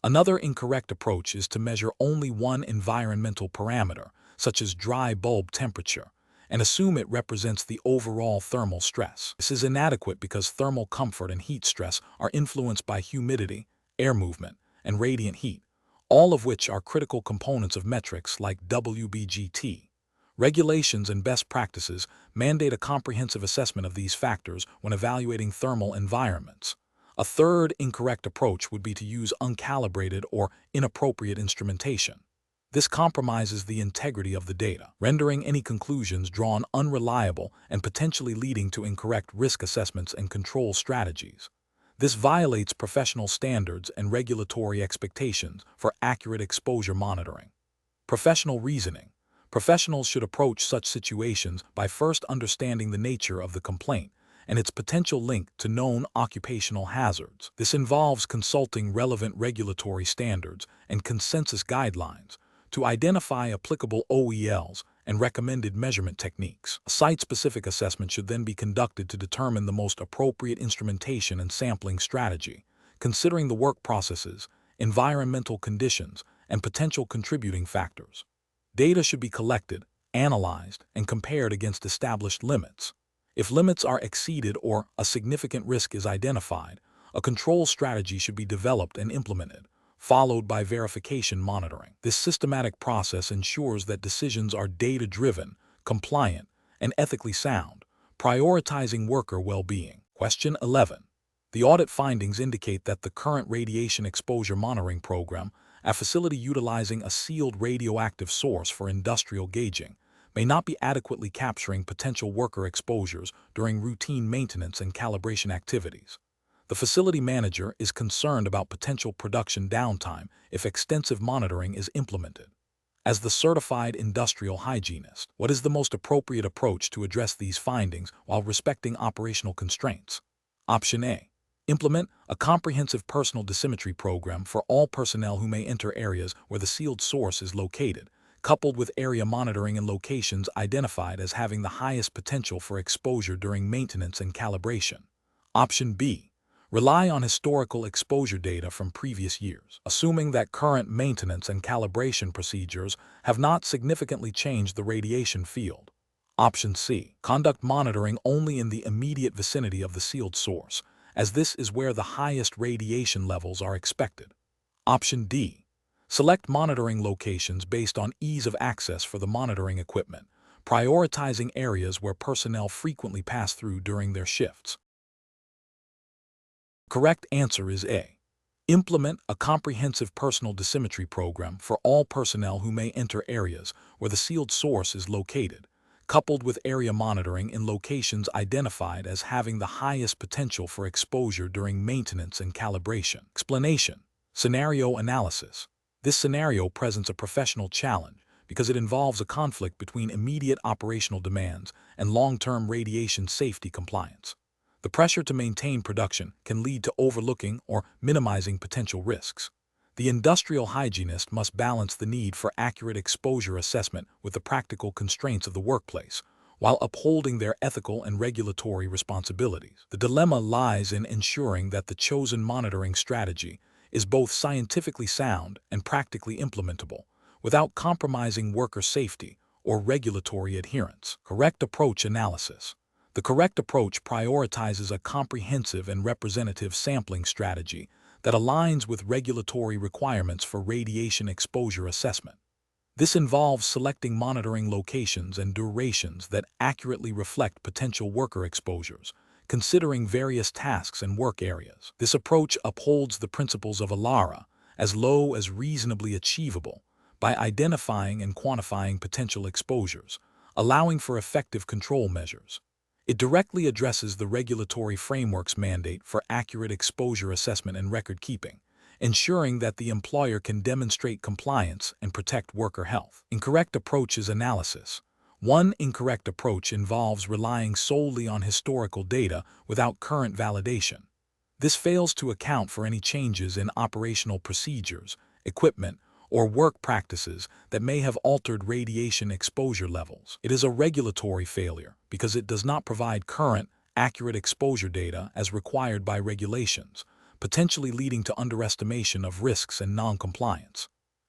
Another incorrect approach is to measure only one environmental parameter, such as dry bulb temperature, and assume it represents the overall thermal stress. This is inadequate because thermal comfort and heat stress are influenced by humidity, air movement, and radiant heat, all of which are critical components of metrics like WBGT. Regulations and best practices mandate a comprehensive assessment of these factors when evaluating thermal environments. A third incorrect approach would be to use uncalibrated or inappropriate instrumentation. This compromises the integrity of the data, rendering any conclusions drawn unreliable and potentially leading to incorrect risk assessments and control strategies. This violates professional standards and regulatory expectations for accurate exposure monitoring. Professional reasoning. Professionals should approach such situations by first understanding the nature of the complaint and its potential link to known occupational hazards. This involves consulting relevant regulatory standards and consensus guidelines to identify applicable OELs and recommended measurement techniques. A site-specific assessment should then be conducted to determine the most appropriate instrumentation and sampling strategy, considering the work processes, environmental conditions, and potential contributing factors. Data should be collected, analyzed, and compared against established limits. If limits are exceeded or a significant risk is identified, a control strategy should be developed and implemented, followed by verification monitoring. This systematic process ensures that decisions are data-driven, compliant, and ethically sound, prioritizing worker well-being. Question 11. The audit findings indicate that the current radiation exposure monitoring program, a facility utilizing a sealed radioactive source for industrial gauging, may not be adequately capturing potential worker exposures during routine maintenance and calibration activities. The facility manager is concerned about potential production downtime if extensive monitoring is implemented. As the certified industrial hygienist, what is the most appropriate approach to address these findings while respecting operational constraints? Option A. Implement a comprehensive personal dosimetry program for all personnel who may enter areas where the sealed source is located, coupled with area monitoring in locations identified as having the highest potential for exposure during maintenance and calibration. Option B. Rely on historical exposure data from previous years, assuming that current maintenance and calibration procedures have not significantly changed the radiation field. Option C. Conduct monitoring only in the immediate vicinity of the sealed source, as this is where the highest radiation levels are expected. Option D. Select monitoring locations based on ease of access for the monitoring equipment, prioritizing areas where personnel frequently pass through during their shifts. Correct answer is A. Implement a comprehensive personal dosimetry program for all personnel who may enter areas where the sealed source is located, coupled with area monitoring in locations identified as having the highest potential for exposure during maintenance and calibration. Explanation. Scenario analysis. This scenario presents a professional challenge because it involves a conflict between immediate operational demands and long-term radiation safety compliance. The pressure to maintain production can lead to overlooking or minimizing potential risks. The industrial hygienist must balance the need for accurate exposure assessment with the practical constraints of the workplace, while upholding their ethical and regulatory responsibilities. The dilemma lies in ensuring that the chosen monitoring strategy is both scientifically sound and practically implementable, without compromising worker safety or regulatory adherence. Correct approach analysis. The correct approach prioritizes a comprehensive and representative sampling strategy that aligns with regulatory requirements for radiation exposure assessment. This involves selecting monitoring locations and durations that accurately reflect potential worker exposures, considering various tasks and work areas. This approach upholds the principles of ALARA, as low as reasonably achievable, by identifying and quantifying potential exposures, allowing for effective control measures. It directly addresses the regulatory framework's mandate for accurate exposure assessment and record keeping, ensuring that the employer can demonstrate compliance and protect worker health. Incorrect approach is analysis. One incorrect approach involves relying solely on historical data without current validation. This fails to account for any changes in operational procedures, equipment, or work practices that may have altered radiation exposure levels. It is a regulatory failure because it does not provide current, accurate exposure data as required by regulations, potentially leading to underestimation of risks and non-compliance.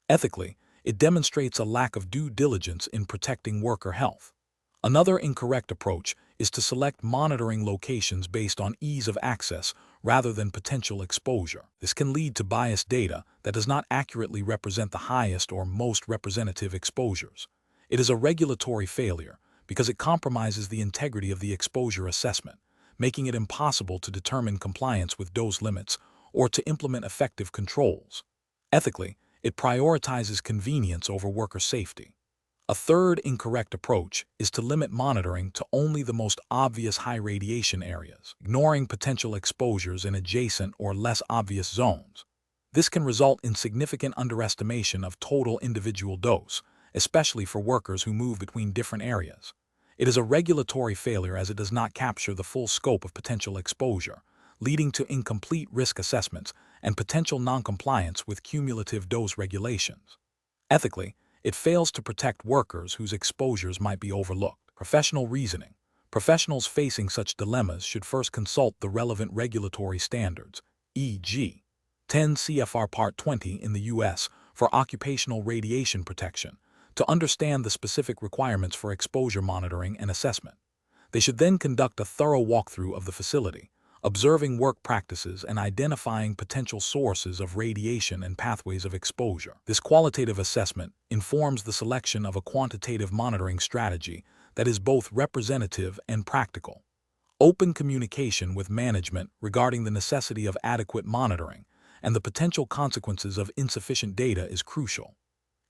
Ethically, it demonstrates a lack of due diligence in protecting worker health. Another incorrect approach is to select monitoring locations based on ease of access rather than potential exposure. This can lead to biased data that does not accurately represent the highest or most representative exposures. It is a regulatory failure because it compromises the integrity of the exposure assessment, making it impossible to determine compliance with dose limits or to implement effective controls. Ethically, it prioritizes convenience over worker safety. A third incorrect approach is to limit monitoring to only the most obvious high radiation areas, ignoring potential exposures in adjacent or less obvious zones. This can result in significant underestimation of total individual dose, especially for workers who move between different areas. It is a regulatory failure as it does not capture the full scope of potential exposure, leading to incomplete risk assessments and potential noncompliance with cumulative dose regulations. Ethically, it fails to protect workers whose exposures might be overlooked. Professional reasoning. Professionals facing such dilemmas should first consult the relevant regulatory standards, e.g., 10 CFR Part 20 in the U.S. for occupational radiation protection, to understand the specific requirements for exposure monitoring and assessment. They should then conduct a thorough walkthrough of the facility, observing work practices and identifying potential sources of radiation and pathways of exposure. This qualitative assessment informs the selection of a quantitative monitoring strategy that is both representative and practical. Open communication with management regarding the necessity of adequate monitoring and the potential consequences of insufficient data is crucial.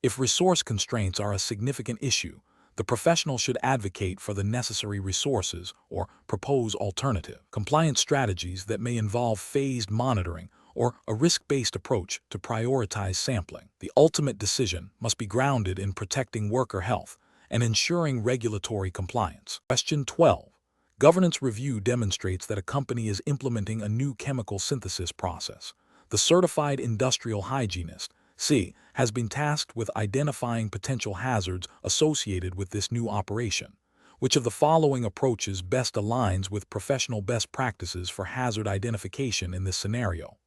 If resource constraints are a significant issue, the professional should advocate for the necessary resources or propose alternative compliance strategies that may involve phased monitoring or a risk-based approach to prioritize sampling. The ultimate decision must be grounded in protecting worker health and ensuring regulatory compliance. Question 12. Governance review demonstrates that a company is implementing a new chemical synthesis process. The certified industrial hygienist has been tasked with identifying potential hazards associated with this new operation. Which of the following approaches best aligns with professional best practices for hazard identification in this scenario?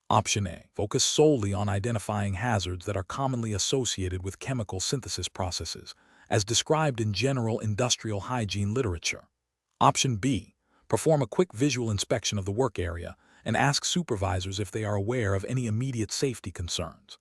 Option A. Focus solely on identifying hazards that are commonly associated with chemical synthesis processes, as described in general industrial hygiene literature. Option B. Perform a quick visual inspection of the work area and ask supervisors if they are aware of any immediate safety concerns.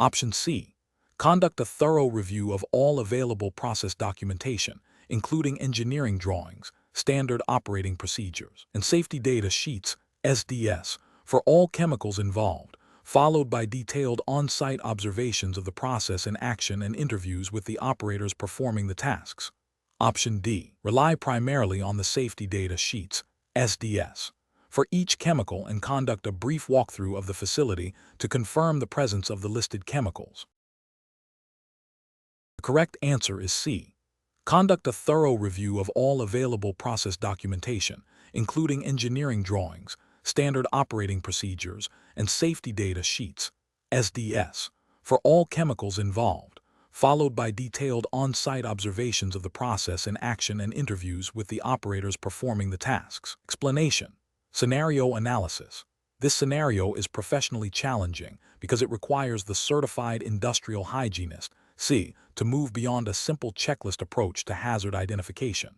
Option C. Conduct a thorough review of all available process documentation, including engineering drawings, standard operating procedures, and safety data sheets, SDS, for all chemicals involved, followed by detailed on-site observations of the process in action and interviews with the operators performing the tasks. Option D. Rely primarily on the safety data sheets, SDS, for each chemical and conduct a brief walkthrough of the facility to confirm the presence of the listed chemicals. The correct answer is C. Conduct a thorough review of all available process documentation, including engineering drawings, standard operating procedures, and safety data sheets, SDS, for all chemicals involved, followed by detailed on-site observations of the process in action and interviews with the operators performing the tasks. Explanation. Scenario analysis. This scenario is professionally challenging because it requires the certified industrial hygienist, to move beyond a simple checklist approach to hazard identification.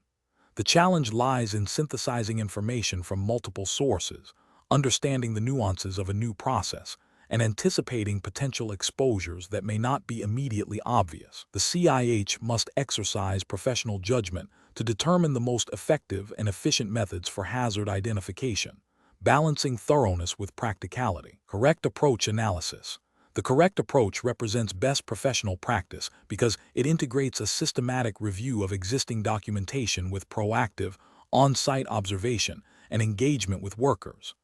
The challenge lies in synthesizing information from multiple sources, understanding the nuances of a new process, and anticipating potential exposures that may not be immediately obvious. The CIH must exercise professional judgment to determine the most effective and efficient methods for hazard identification, balancing thoroughness with practicality. Correct approach analysis. The correct approach represents best professional practice because it integrates a systematic review of existing documentation with proactive, on-site observation and engagement with workers.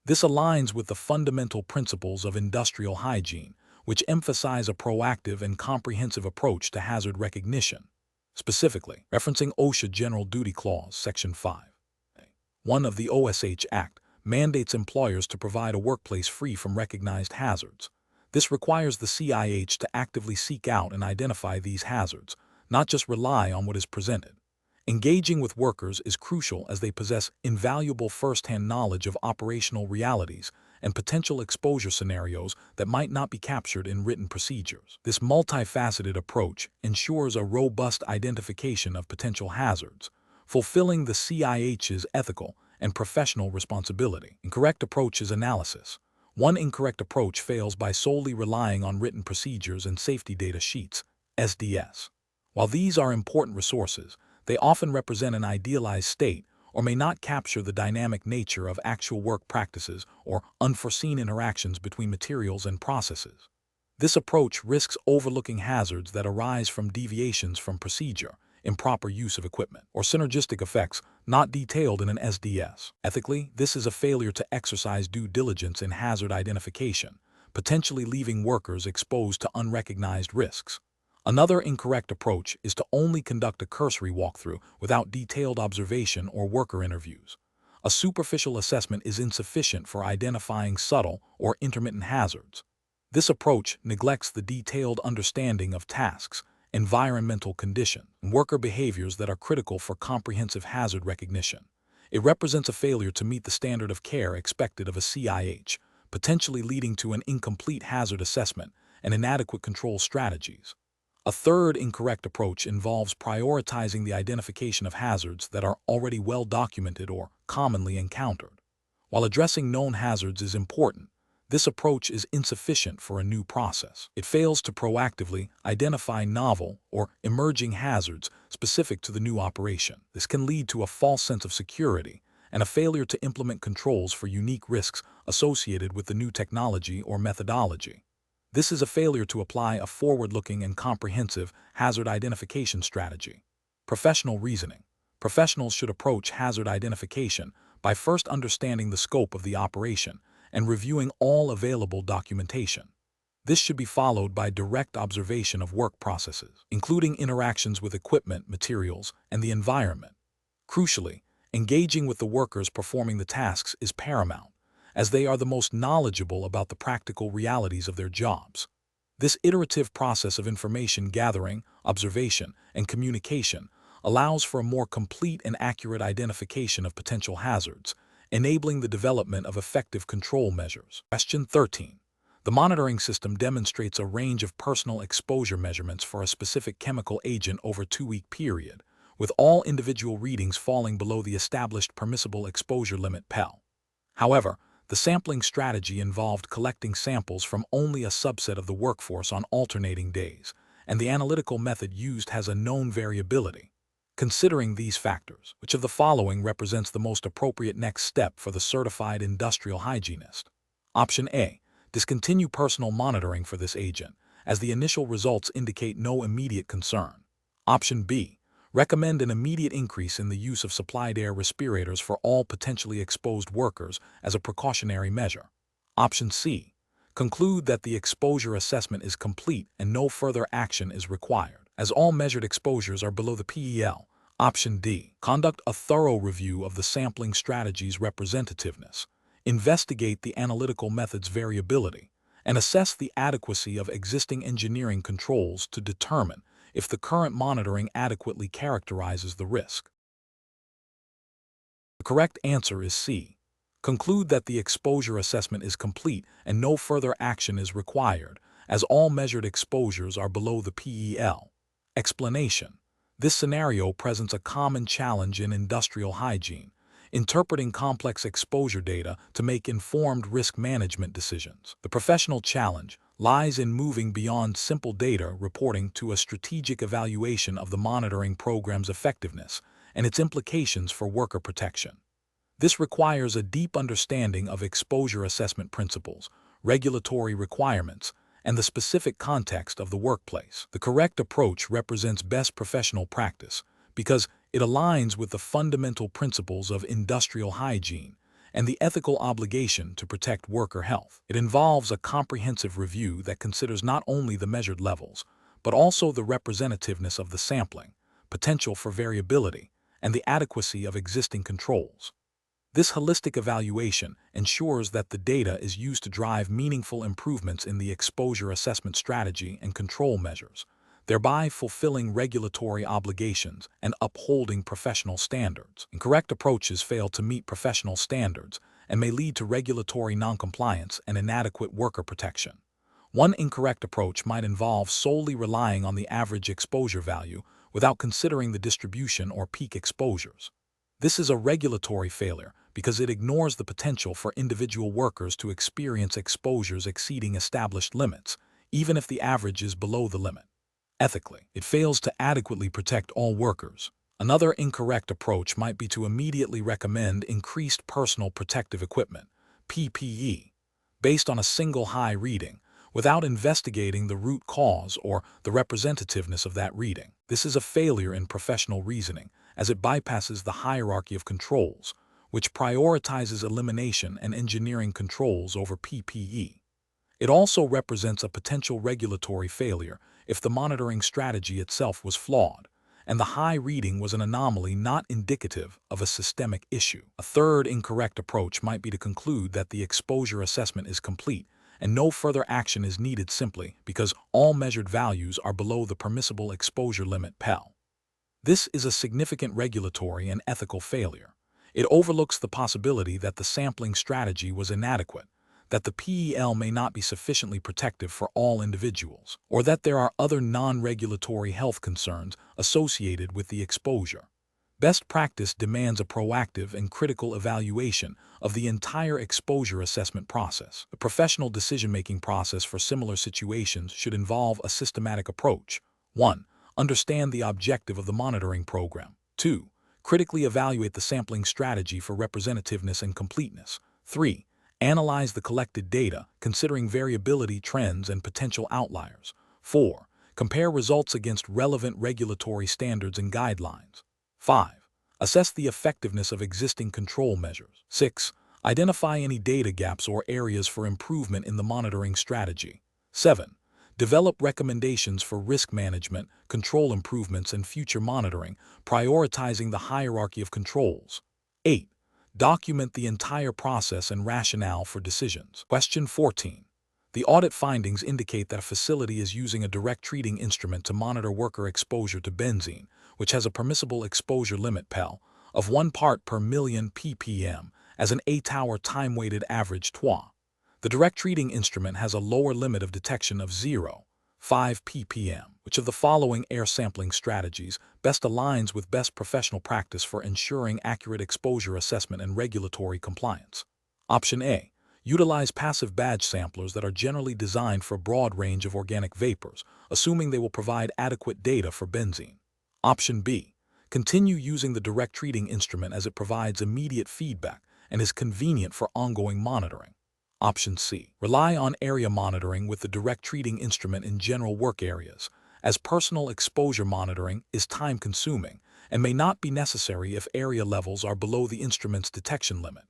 This aligns with the fundamental principles of industrial hygiene, which emphasize a proactive and comprehensive approach to hazard recognition. Specifically, referencing OSHA General Duty Clause, Section 5.1 of the OSH Act mandates employers to provide a workplace free from recognized hazards. This requires the CIH to actively seek out and identify these hazards, not just rely on what is presented. Engaging with workers is crucial as they possess invaluable first-hand knowledge of operational realities and potential exposure scenarios that might not be captured in written procedures. This multifaceted approach ensures a robust identification of potential hazards, fulfilling the CIH's ethical and professional responsibility. Incorrect approach is analysis. One incorrect approach fails by solely relying on written procedures and safety data sheets, SDS. While these are important resources, they often represent an idealized state or may not capture the dynamic nature of actual work practices or unforeseen interactions between materials and processes. This approach risks overlooking hazards that arise from deviations from procedure, improper use of equipment, or synergistic effects not detailed in an SDS. Ethically, this is a failure to exercise due diligence in hazard identification, potentially leaving workers exposed to unrecognized risks. Another incorrect approach is to only conduct a cursory walkthrough without detailed observation or worker interviews. A superficial assessment is insufficient for identifying subtle or intermittent hazards. This approach neglects the detailed understanding of tasks, environmental conditions, and worker behaviors that are critical for comprehensive hazard recognition. It represents a failure to meet the standard of care expected of a CIH, potentially leading to an incomplete hazard assessment and inadequate control strategies. A third incorrect approach involves prioritizing the identification of hazards that are already well documented or commonly encountered. While addressing known hazards is important, this approach is insufficient for a new process. It fails to proactively identify novel or emerging hazards specific to the new operation. This can lead to a false sense of security and a failure to implement controls for unique risks associated with the new technology or methodology. This is a failure to apply a forward-looking and comprehensive hazard identification strategy. Professional reasoning. Professionals should approach hazard identification by first understanding the scope of the operation and reviewing all available documentation. This should be followed by direct observation of work processes, including interactions with equipment, materials, and the environment. Crucially, engaging with the workers performing the tasks is paramount, as they are the most knowledgeable about the practical realities of their jobs. This iterative process of information gathering, observation, and communication allows for a more complete and accurate identification of potential hazards, enabling the development of effective control measures. Question 13. The monitoring system demonstrates a range of personal exposure measurements for a specific chemical agent over a 2-week period, with all individual readings falling below the established permissible exposure limit (PEL). However, the sampling strategy involved collecting samples from only a subset of the workforce on alternating days, and the analytical method used has a known variability. Considering these factors, which of the following represents the most appropriate next step for the certified industrial hygienist? Option A. Discontinue personal monitoring for this agent, as the initial results indicate no immediate concern. Option B. Recommend an immediate increase in the use of supplied air respirators for all potentially exposed workers as a precautionary measure. Option C. Conclude that the exposure assessment is complete and no further action is required, as all measured exposures are below the PEL. Option D. Conduct a thorough review of the sampling strategy's representativeness, investigate the analytical method's variability, and assess the adequacy of existing engineering controls to determine if the current monitoring adequately characterizes the risk. The correct answer is C. Conclude that the exposure assessment is complete and no further action is required, as all measured exposures are below the PEL. Explanation. This scenario presents a common challenge in industrial hygiene, interpreting complex exposure data to make informed risk management decisions. The professional challenge lies in moving beyond simple data reporting to a strategic evaluation of the monitoring program's effectiveness and its implications for worker protection. This requires a deep understanding of exposure assessment principles, regulatory requirements, and the specific context of the workplace. The correct approach represents best professional practice because it aligns with the fundamental principles of industrial hygiene and the ethical obligation to protect worker health. It involves a comprehensive review that considers not only the measured levels, but also the representativeness of the sampling, potential for variability, and the adequacy of existing controls. This holistic evaluation ensures that the data is used to drive meaningful improvements in the exposure assessment strategy and control measures, thereby fulfilling regulatory obligations and upholding professional standards. Incorrect approaches fail to meet professional standards and may lead to regulatory noncompliance and inadequate worker protection. One incorrect approach might involve solely relying on the average exposure value without considering the distribution or peak exposures. This is a regulatory failure because it ignores the potential for individual workers to experience exposures exceeding established limits, even if the average is below the limit. Ethically, it fails to adequately protect all workers. Another incorrect approach might be to immediately recommend increased personal protective equipment, PPE, based on a single high reading, without investigating the root cause or the representativeness of that reading. This is a failure in professional reasoning, as it bypasses the hierarchy of controls, which prioritizes elimination and engineering controls over PPE. It also represents a potential regulatory failure if the monitoring strategy itself was flawed, and the high reading was an anomaly not indicative of a systemic issue. A third incorrect approach might be to conclude that the exposure assessment is complete and no further action is needed simply because all measured values are below the permissible exposure limit (PEL). This is a significant regulatory and ethical failure. It overlooks the possibility that the sampling strategy was inadequate, that the PEL may not be sufficiently protective for all individuals, or that there are other non-regulatory health concerns associated with the exposure. Best practice demands a proactive and critical evaluation of the entire exposure assessment process. The professional decision-making process for similar situations should involve a systematic approach. 1. Understand the objective of the monitoring program. 2. Critically evaluate the sampling strategy for representativeness and completeness. 3. Analyze the collected data, considering variability, trends, and potential outliers. 4. Compare results against relevant regulatory standards and guidelines. 5. Assess the effectiveness of existing control measures. 6. Identify any data gaps or areas for improvement in the monitoring strategy. 7. Develop recommendations for risk management, control improvements, and future monitoring, prioritizing the hierarchy of controls. 8. Document the entire process and rationale for decisions. Question 14. The audit findings indicate that a facility is using a direct treating instrument to monitor worker exposure to benzene, which has a permissible exposure limit (PEL) of 1 part per million ppm as an 8-hour time-weighted average TWA. The direct treating instrument has a lower limit of detection of 0.5 ppm. Which of the following air sampling strategies best aligns with best professional practice for ensuring accurate exposure assessment and regulatory compliance? Option A. Utilize passive badge samplers that are generally designed for a broad range of organic vapors, assuming they will provide adequate data for benzene. Option B. Continue using the direct treating instrument as it provides immediate feedback and is convenient for ongoing monitoring. Option C. Rely on area monitoring with the direct treating instrument in general work areas, as personal exposure monitoring is time-consuming and may not be necessary if area levels are below the instrument's detection limit.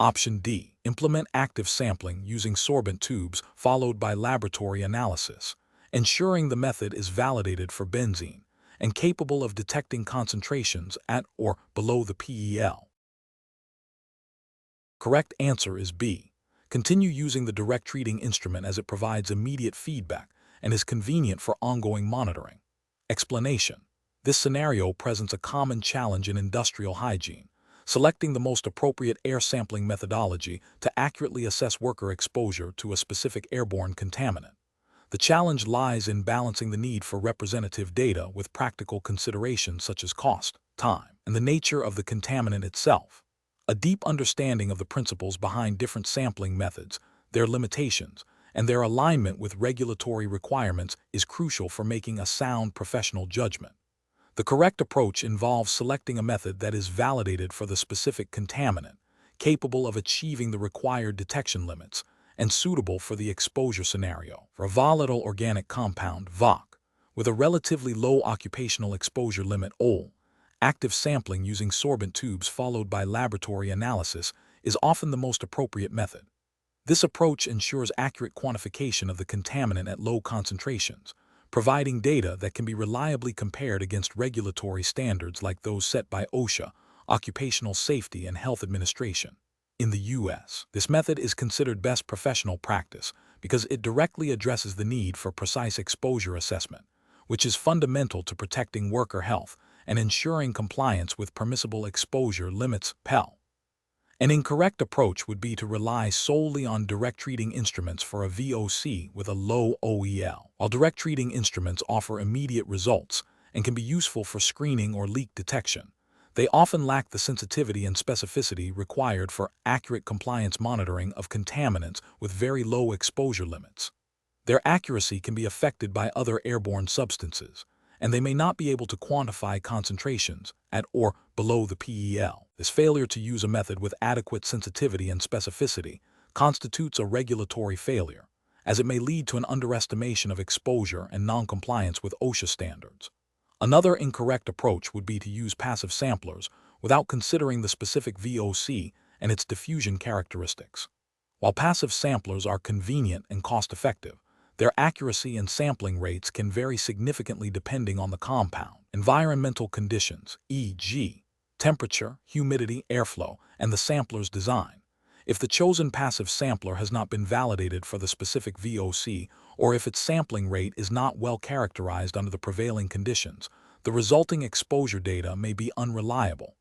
Option D. Implement active sampling using sorbent tubes followed by laboratory analysis, ensuring the method is validated for benzene and capable of detecting concentrations at or below the PEL. Correct answer is B. Continue using the direct treating instrument as it provides immediate feedback and is convenient for ongoing monitoring. Explanation. This scenario presents a common challenge in industrial hygiene, selecting the most appropriate air sampling methodology to accurately assess worker exposure to a specific airborne contaminant. The challenge lies in balancing the need for representative data with practical considerations such as cost, time, and the nature of the contaminant itself. A deep understanding of the principles behind different sampling methods, their limitations, and their alignment with regulatory requirements is crucial for making a sound professional judgment. The correct approach involves selecting a method that is validated for the specific contaminant, capable of achieving the required detection limits, and suitable for the exposure scenario. For a volatile organic compound (VOC) with a relatively low occupational exposure limit (OL), active sampling using sorbent tubes followed by laboratory analysis is often the most appropriate method. This approach ensures accurate quantification of the contaminant at low concentrations, providing data that can be reliably compared against regulatory standards like those set by OSHA, Occupational Safety and Health Administration. In the U.S., this method is considered best professional practice because it directly addresses the need for precise exposure assessment, which is fundamental to protecting worker health and ensuring compliance with permissible exposure limits (PEL). An incorrect approach would be to rely solely on direct treating instruments for a VOC with a low OEL. While direct treating instruments offer immediate results and can be useful for screening or leak detection, they often lack the sensitivity and specificity required for accurate compliance monitoring of contaminants with very low exposure limits. Their accuracy can be affected by other airborne substances, and they may not be able to quantify concentrations at or below the PEL. This failure to use a method with adequate sensitivity and specificity constitutes a regulatory failure, as it may lead to an underestimation of exposure and noncompliance with OSHA standards. Another incorrect approach would be to use passive samplers without considering the specific VOC and its diffusion characteristics. While passive samplers are convenient and cost-effective, their accuracy and sampling rates can vary significantly depending on the compound, environmental conditions, e.g., temperature, humidity, airflow, and the sampler's design. If the chosen passive sampler has not been validated for the specific VOC, or if its sampling rate is not well characterized under the prevailing conditions, the resulting exposure data may be unreliable.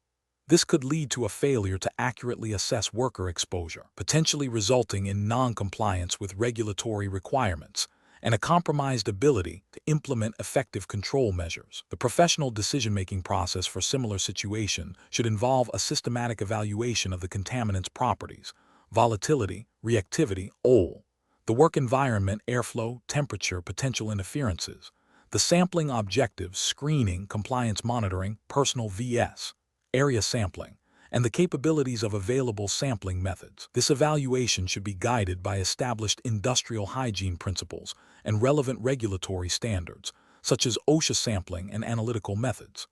This could lead to a failure to accurately assess worker exposure, potentially resulting in non-compliance with regulatory requirements and a compromised ability to implement effective control measures. The professional decision-making process for similar situations should involve a systematic evaluation of the contaminant's properties, volatility, reactivity, OL, the work environment, airflow, temperature, potential interferences, the sampling objectives, screening, compliance monitoring, personal VS, area sampling, and the capabilities of available sampling methods. This evaluation should be guided by established industrial hygiene principles and relevant regulatory standards, such as OSHA sampling and analytical methods.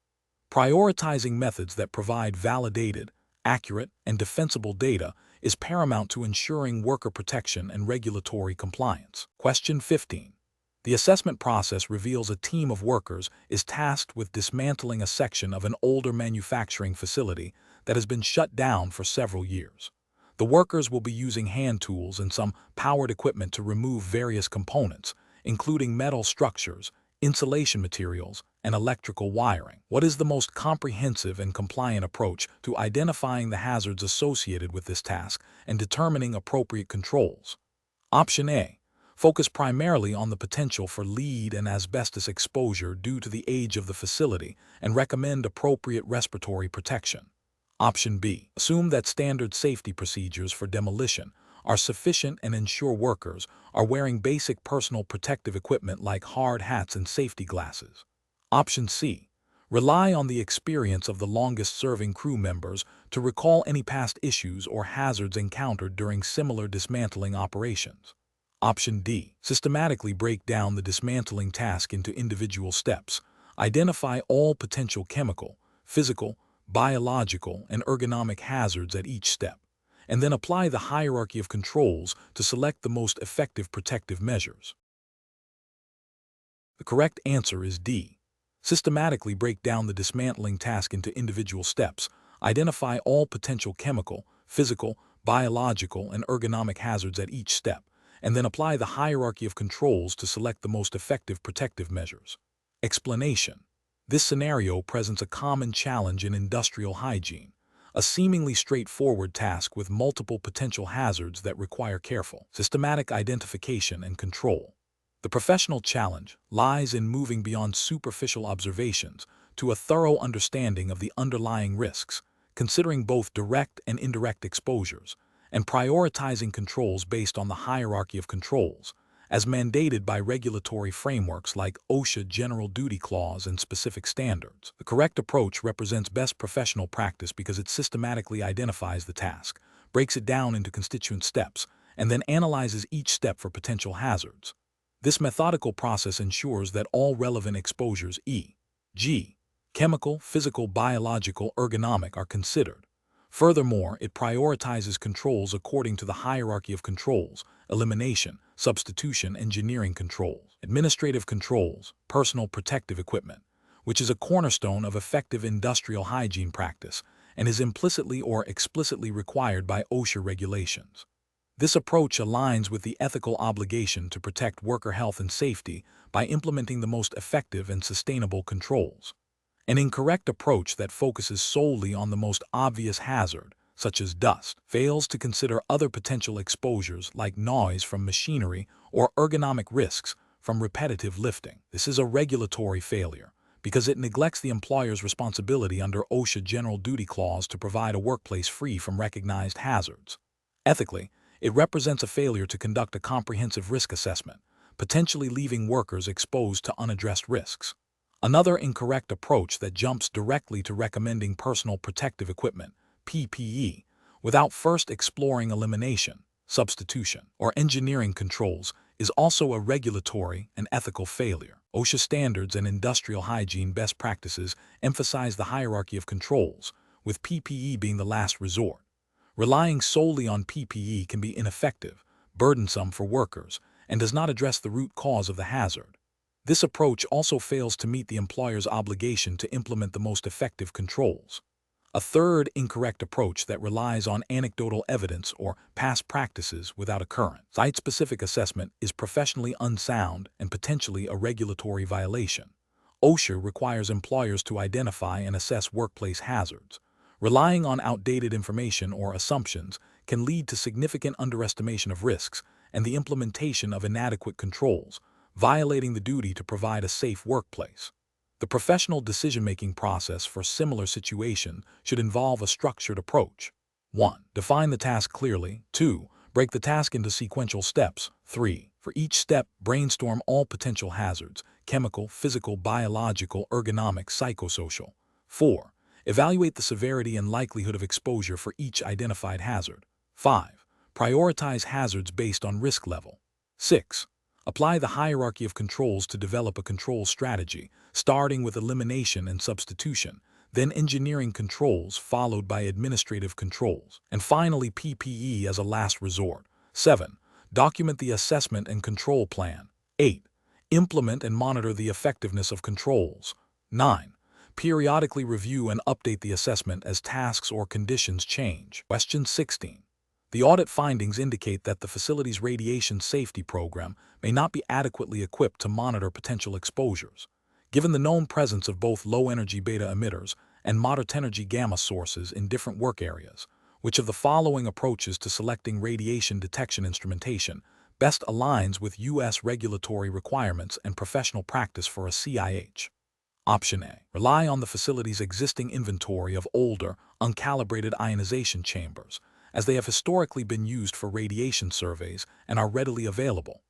Prioritizing methods that provide validated, accurate, and defensible data is paramount to ensuring worker protection and regulatory compliance. Question 15. The assessment process reveals a team of workers is tasked with dismantling a section of an older manufacturing facility that has been shut down for several years. The workers will be using hand tools and some powered equipment to remove various components, including metal structures, insulation materials, and electrical wiring. What is the most comprehensive and compliant approach to identifying the hazards associated with this task and determining appropriate controls? Option A. Focus primarily on the potential for lead and asbestos exposure due to the age of the facility and recommend appropriate respiratory protection. Option B. Assume that standard safety procedures for demolition are sufficient and ensure workers are wearing basic personal protective equipment like hard hats and safety glasses. Option C. Rely on the experience of the longest-serving crew members to recall any past issues or hazards encountered during similar dismantling operations. Option D. Systematically break down the dismantling task into individual steps. Identify all potential chemical, physical, biological, and ergonomic hazards at each step, and then apply the hierarchy of controls to select the most effective protective measures. The correct answer is D. Systematically break down the dismantling task into individual steps. Identify all potential chemical, physical, biological, and ergonomic hazards at each step, and then apply the hierarchy of controls to select the most effective protective measures. Explanation. This scenario presents a common challenge in industrial hygiene, a seemingly straightforward task with multiple potential hazards that require careful, systematic identification and control. The professional challenge lies in moving beyond superficial observations to a thorough understanding of the underlying risks, considering both direct and indirect exposures, and prioritizing controls based on the hierarchy of controls, as mandated by regulatory frameworks like OSHA General Duty Clause and specific standards. The correct approach represents best professional practice because it systematically identifies the task, breaks it down into constituent steps, and then analyzes each step for potential hazards. This methodical process ensures that all relevant exposures e.g., chemical, physical, biological, ergonomic are considered, Furthermore, it prioritizes controls according to the hierarchy of controls: elimination, substitution, engineering controls, administrative controls, personal protective equipment, which is a cornerstone of effective industrial hygiene practice and is implicitly or explicitly required by OSHA regulations. This approach aligns with the ethical obligation to protect worker health and safety by implementing the most effective and sustainable controls. An incorrect approach that focuses solely on the most obvious hazard, such as dust, fails to consider other potential exposures like noise from machinery or ergonomic risks from repetitive lifting. This is a regulatory failure because it neglects the employer's responsibility under OSHA General Duty Clause to provide a workplace free from recognized hazards. Ethically, it represents a failure to conduct a comprehensive risk assessment, potentially leaving workers exposed to unaddressed risks. Another incorrect approach that jumps directly to recommending personal protective equipment, PPE, without first exploring elimination, substitution, or engineering controls is also a regulatory and ethical failure. OSHA standards and industrial hygiene best practices emphasize the hierarchy of controls, with PPE being the last resort. Relying solely on PPE can be ineffective, burdensome for workers, and does not address the root cause of the hazard. This approach also fails to meet the employer's obligation to implement the most effective controls. A third incorrect approach that relies on anecdotal evidence or past practices without a current, site-specific assessment is professionally unsound and potentially a regulatory violation. OSHA requires employers to identify and assess workplace hazards. Relying on outdated information or assumptions can lead to significant underestimation of risks and the implementation of inadequate controls, violating the duty to provide a safe workplace. The professional decision-making process for similar situations should involve a structured approach. 1. Define the task clearly. 2. Break the task into sequential steps. 3. For each step, brainstorm all potential hazards: chemical, physical, biological, ergonomic, psychosocial. 4. Evaluate the severity and likelihood of exposure for each identified hazard. 5. Prioritize hazards based on risk level. 6. Apply the hierarchy of controls to develop a control strategy, starting with elimination and substitution, then engineering controls followed by administrative controls, and finally PPE as a last resort. 7. Document the assessment and control plan. 8. Implement and monitor the effectiveness of controls. 9. Periodically review and update the assessment as tasks or conditions change. Question 16. The audit findings indicate that the facility's radiation safety program may not be adequately equipped to monitor potential exposures. Given the known presence of both low-energy beta emitters and moderate-energy gamma sources in different work areas, which of the following approaches to selecting radiation detection instrumentation best aligns with U.S. regulatory requirements and professional practice for a CIH? Option A. Rely on the facility's existing inventory of older, uncalibrated ionization chambers, as they have historically been used for radiation surveys and are readily available.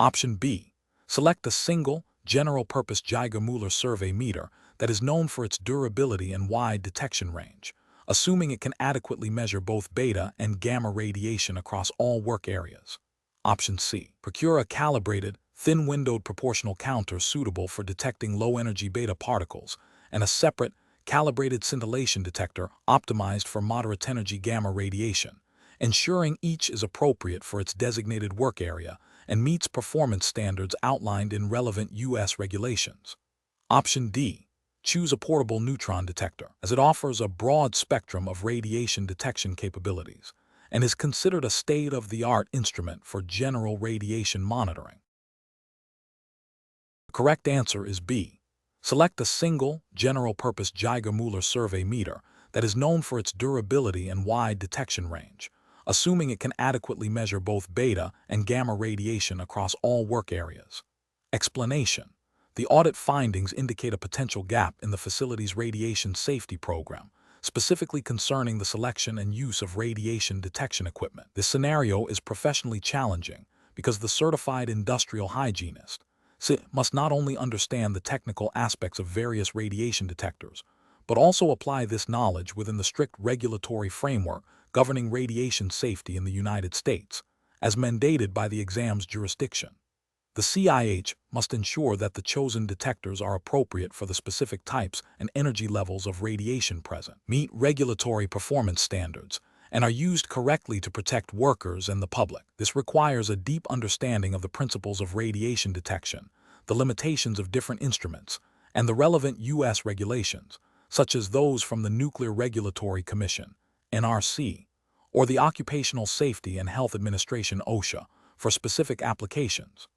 Option B. Select a single, general-purpose Geiger-Müller survey meter that is known for its durability and wide detection range, assuming it can adequately measure both beta and gamma radiation across all work areas. Option C. Procure a calibrated, thin-windowed proportional counter suitable for detecting low-energy beta particles and a separate, calibrated scintillation detector optimized for moderate-energy gamma radiation, ensuring each is appropriate for its designated work area and meets performance standards outlined in relevant U.S. regulations. Option D. Choose a portable neutron detector, as it offers a broad spectrum of radiation detection capabilities and is considered a state-of-the-art instrument for general radiation monitoring. The correct answer is B. Select a single, general-purpose Geiger-Müller survey meter that is known for its durability and wide detection range, assuming it can adequately measure both beta and gamma radiation across all work areas. Explanation: the audit findings indicate a potential gap in the facility's radiation safety program, specifically concerning the selection and use of radiation detection equipment. This scenario is professionally challenging because the certified industrial hygienist must not only understand the technical aspects of various radiation detectors, but also apply this knowledge within the strict regulatory framework governing radiation safety in the United States, as mandated by the exam's jurisdiction. The CIH must ensure that the chosen detectors are appropriate for the specific types and energy levels of radiation present, meet regulatory performance standards, and are used correctly to protect workers and the public. This requires a deep understanding of the principles of radiation detection, the limitations of different instruments, and the relevant U.S. regulations, such as those from the Nuclear Regulatory Commission, NRC, or the Occupational Safety and Health Administration, OSHA, for specific applications.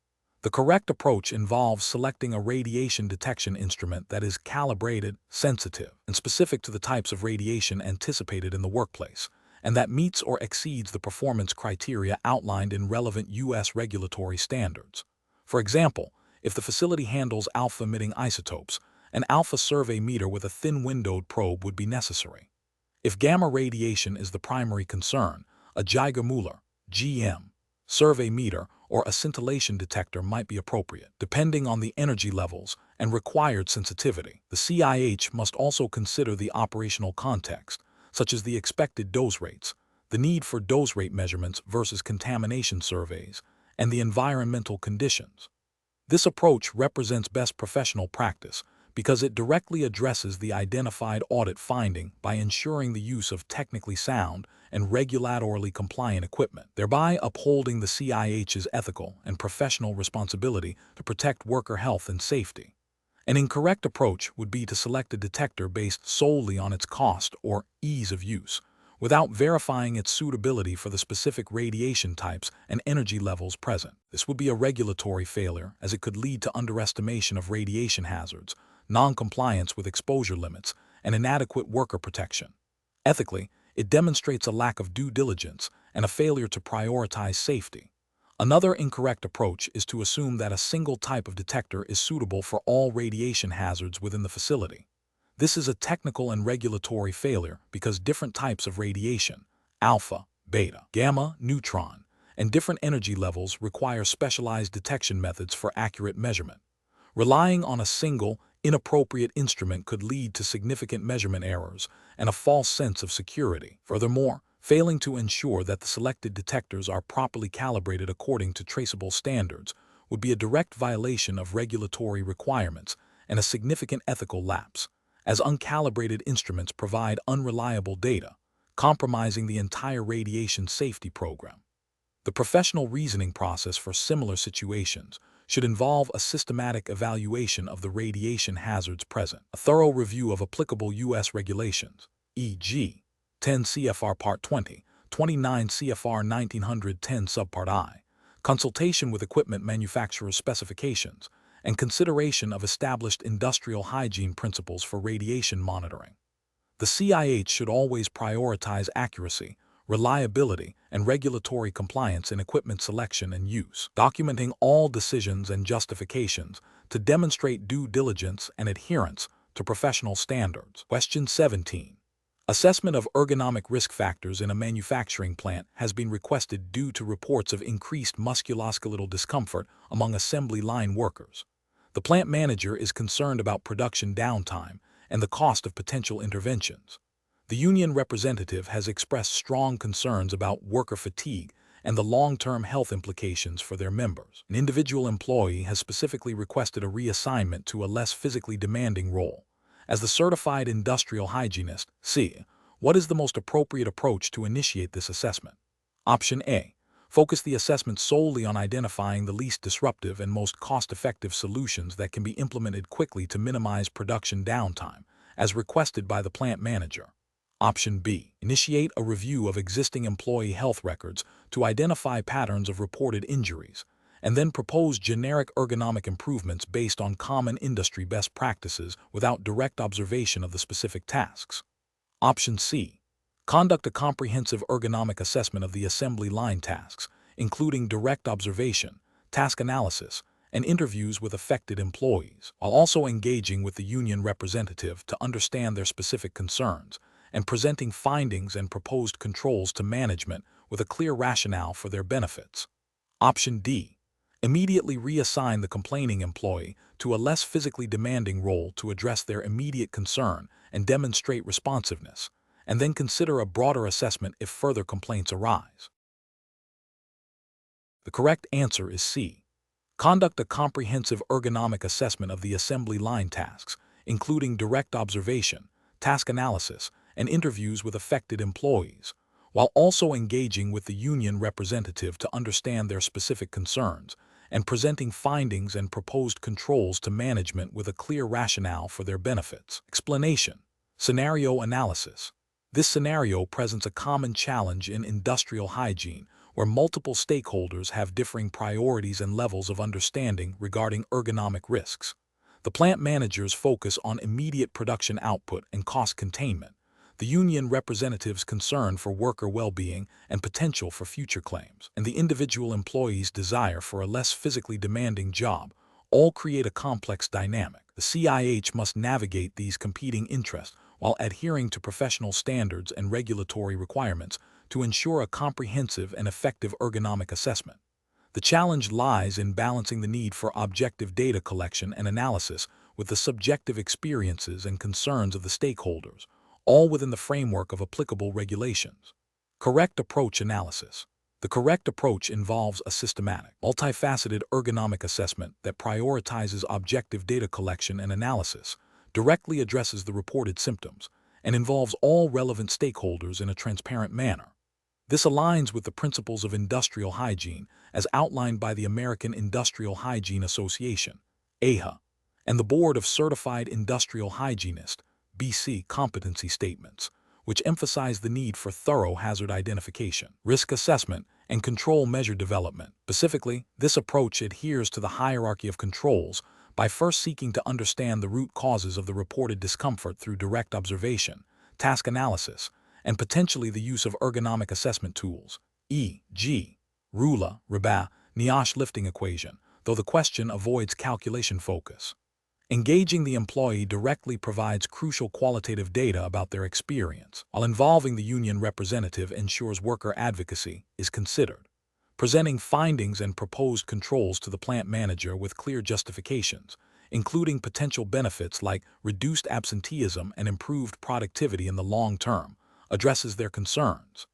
The correct approach involves selecting a radiation detection instrument that is calibrated, sensitive, and specific to the types of radiation anticipated in the workplace, and that meets or exceeds the performance criteria outlined in relevant U.S. regulatory standards. For example, if the facility handles alpha-emitting isotopes, an alpha survey meter with a thin-windowed probe would be necessary. If gamma radiation is the primary concern, a Geiger-Müller (GM) survey meter or a scintillation detector might be appropriate, depending on the energy levels and required sensitivity. The CIH must also consider the operational context, such as the expected dose rates, the need for dose rate measurements versus contamination surveys, and the environmental conditions. This approach represents best professional practice because it directly addresses the identified audit finding by ensuring the use of technically sound and regulatorily compliant equipment, thereby upholding the CIH's ethical and professional responsibility to protect worker health and safety. An incorrect approach would be to select a detector based solely on its cost or ease of use, without verifying its suitability for the specific radiation types and energy levels present. This would be a regulatory failure, as it could lead to underestimation of radiation hazards, non-compliance with exposure limits, and inadequate worker protection. Ethically, it demonstrates a lack of due diligence and a failure to prioritize safety. Another incorrect approach is to assume that a single type of detector is suitable for all radiation hazards within the facility. This is a technical and regulatory failure because different types of radiation, alpha, beta, gamma, neutron, and different energy levels require specialized detection methods for accurate measurement. Relying on a single, inappropriate instrument could lead to significant measurement errors and a false sense of security. Furthermore, failing to ensure that the selected detectors are properly calibrated according to traceable standards would be a direct violation of regulatory requirements and a significant ethical lapse, as uncalibrated instruments provide unreliable data, compromising the entire radiation safety program. The professional reasoning process for similar situations should involve a systematic evaluation of the radiation hazards present, a thorough review of applicable U.S. regulations, e.g., 10 CFR Part 20, 29 CFR 1910 Subpart I, consultation with equipment manufacturer's specifications, and consideration of established industrial hygiene principles for radiation monitoring. The CIH should always prioritize accuracy, reliability, and regulatory compliance in equipment selection and use, documenting all decisions and justifications to demonstrate due diligence and adherence to professional standards. Question 17. Assessment of ergonomic risk factors in a manufacturing plant has been requested due to reports of increased musculoskeletal discomfort among assembly line workers. The plant manager is concerned about production downtime and the cost of potential interventions. The union representative has expressed strong concerns about worker fatigue and the long-term health implications for their members. An individual employee has specifically requested a reassignment to a less physically demanding role. As the certified industrial hygienist, C, what is the most appropriate approach to initiate this assessment? Option A. Focus the assessment solely on identifying the least disruptive and most cost-effective solutions that can be implemented quickly to minimize production downtime, as requested by the plant manager. Option B. Initiate a review of existing employee health records to identify patterns of reported injuries, and then propose generic ergonomic improvements based on common industry best practices without direct observation of the specific tasks. Option C. Conduct a comprehensive ergonomic assessment of the assembly line tasks, including direct observation, task analysis, and interviews with affected employees, while also engaging with the union representative to understand their specific concerns and presenting findings and proposed controls to management with a clear rationale for their benefits. Option D. Immediately reassign the complaining employee to a less physically demanding role to address their immediate concern and demonstrate responsiveness, and then consider a broader assessment if further complaints arise. The correct answer is C. Conduct a comprehensive ergonomic assessment of the assembly line tasks, including direct observation, task analysis, and interviews with affected employees, while also engaging with the union representative to understand their specific concerns and presenting findings and proposed controls to management with a clear rationale for their benefits. Explanation. Scenario analysis. This scenario presents a common challenge in industrial hygiene, where multiple stakeholders have differing priorities and levels of understanding regarding ergonomic risks. The plant managers focus on immediate production output and cost containment, the union representatives' concern for worker well-being and potential for future claims, and the individual employee's desire for a less physically demanding job, all create a complex dynamic. The CIH must navigate these competing interests while adhering to professional standards and regulatory requirements to ensure a comprehensive and effective ergonomic assessment. The challenge lies in balancing the need for objective data collection and analysis with the subjective experiences and concerns of the stakeholders, all within the framework of applicable regulations. Correct approach analysis. The correct approach involves a systematic, multifaceted ergonomic assessment that prioritizes objective data collection and analysis, directly addresses the reported symptoms, and involves all relevant stakeholders in a transparent manner. This aligns with the principles of industrial hygiene as outlined by the American Industrial Hygiene Association, AHA, and the Board of Certified Industrial Hygienist, BC, competency statements, which emphasize the need for thorough hazard identification, risk assessment, and control measure development. Specifically, this approach adheres to the hierarchy of controls by first seeking to understand the root causes of the reported discomfort through direct observation, task analysis, and potentially the use of ergonomic assessment tools, e.g., Rula, Rabat, Niash lifting equation, though the question avoids calculation focus. Engaging the employee directly provides crucial qualitative data about their experience, while involving the union representative ensures worker advocacy is considered. Presenting findings and proposed controls to the plant manager with clear justifications, including potential benefits like reduced absenteeism and improved productivity in the long term, addresses their concerns.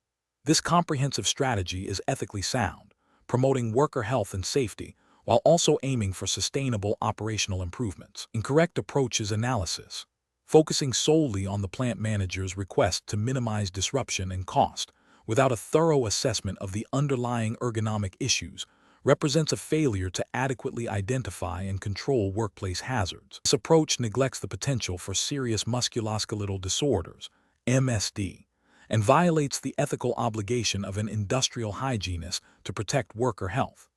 This comprehensive strategy is ethically sound, promoting worker health and safety while also aiming for sustainable operational improvements. Incorrect approach is analysis. Focusing solely on the plant manager's request to minimize disruption and cost, without a thorough assessment of the underlying ergonomic issues, represents a failure to adequately identify and control workplace hazards. This approach neglects the potential for serious musculoskeletal disorders, MSD, and violates the ethical obligation of an industrial hygienist to protect worker health.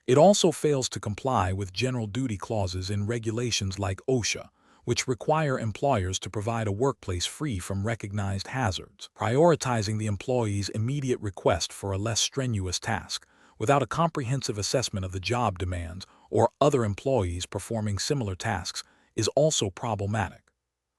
It also fails to comply with general duty clauses in regulations like OSHA, which require employers to provide a workplace free from recognized hazards. Prioritizing the employee's immediate request for a less strenuous task, without a comprehensive assessment of the job demands or other employees performing similar tasks, is also problematic.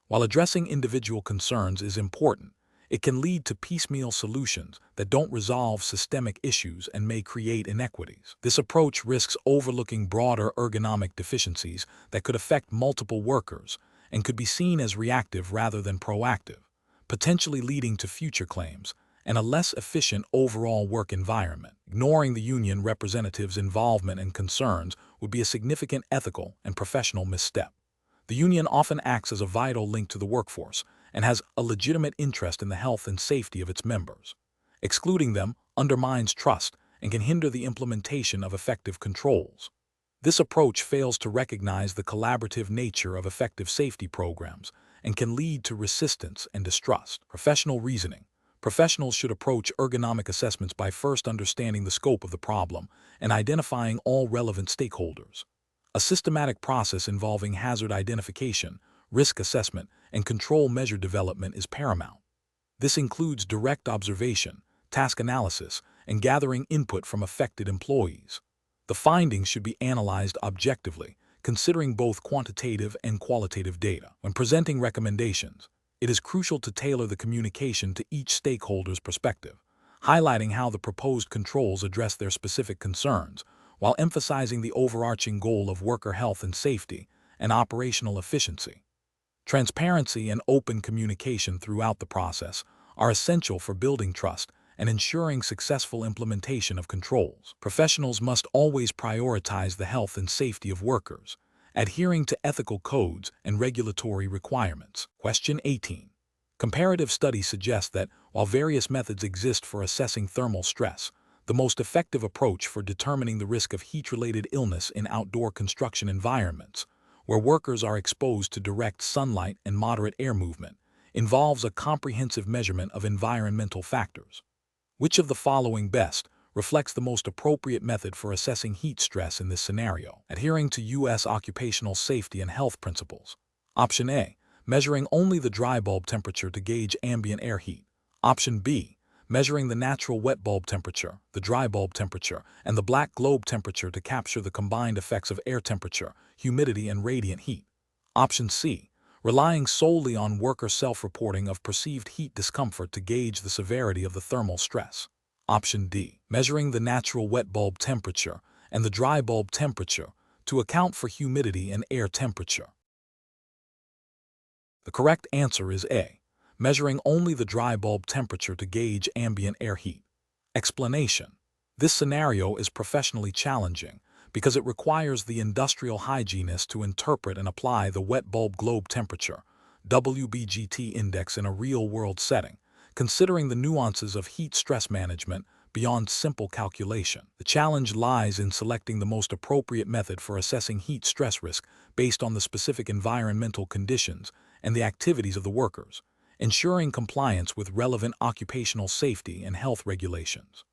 While addressing individual concerns is important, it can lead to piecemeal solutions that don't resolve systemic issues and may create inequities. This approach risks overlooking broader ergonomic deficiencies that could affect multiple workers and could be seen as reactive rather than proactive, potentially leading to future claims and a less efficient overall work environment. Ignoring the union representative's involvement and concerns would be a significant ethical and professional misstep. The union often acts as a vital link to the workforce and has a legitimate interest in the health and safety of its members. Excluding them undermines trust and can hinder the implementation of effective controls. This approach fails to recognize the collaborative nature of effective safety programs and can lead to resistance and distrust. Professional reasoning. Professionals should approach ergonomic assessments by first understanding the scope of the problem and identifying all relevant stakeholders. A systematic process involving hazard identification, risk assessment, and control measure development is paramount. This includes direct observation, task analysis, and gathering input from affected employees. The findings should be analyzed objectively, considering both quantitative and qualitative data. When presenting recommendations, it is crucial to tailor the communication to each stakeholder's perspective, highlighting how the proposed controls address their specific concerns, while emphasizing the overarching goal of worker health and safety and operational efficiency. Transparency and open communication throughout the process are essential for building trust and ensuring successful implementation of controls. Professionals must always prioritize the health and safety of workers, adhering to ethical codes and regulatory requirements. Question 18. Comparative studies suggest that, while various methods exist for assessing thermal stress, the most effective approach for determining the risk of heat-related illness in outdoor construction environments, where workers are exposed to direct sunlight and moderate air movement, involves a comprehensive measurement of environmental factors. Which of the following best reflects the most appropriate method for assessing heat stress in this scenario? Adhering to U.S. occupational safety and health principles. Option A, measuring only the dry bulb temperature to gauge ambient air heat. Option B, measuring the natural wet bulb temperature, the dry bulb temperature, and the black globe temperature to capture the combined effects of air temperature, humidity, and radiant heat. Option C, relying solely on worker self-reporting of perceived heat discomfort to gauge the severity of the thermal stress. Option D, measuring the natural wet bulb temperature and the dry bulb temperature to account for humidity and air temperature. The correct answer is A, measuring only the dry bulb temperature to gauge ambient air heat. Explanation: this scenario is professionally challenging because it requires the industrial hygienist to interpret and apply the wet bulb globe temperature (WBGT) index in a real-world setting, considering the nuances of heat stress management beyond simple calculation. The challenge lies in selecting the most appropriate method for assessing heat stress risk based on the specific environmental conditions and the activities of the workers, ensuring compliance with relevant occupational safety and health regulations.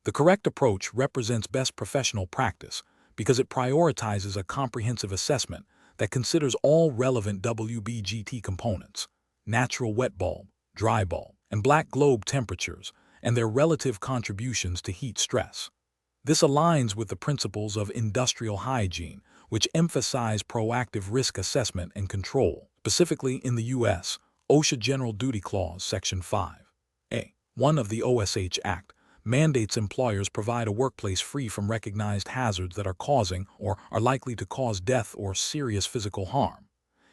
The correct approach represents best professional practice because it prioritizes a comprehensive assessment that considers all relevant WBGT components, natural wet bulb, dry bulb, and black globe temperatures, and their relative contributions to heat stress. This aligns with the principles of industrial hygiene, which emphasize proactive risk assessment and control. Specifically in the U.S., OSHA General Duty Clause, Section 5(a)(1) of the OSH Act, mandates employers provide a workplace free from recognized hazards that are causing or are likely to cause death or serious physical harm.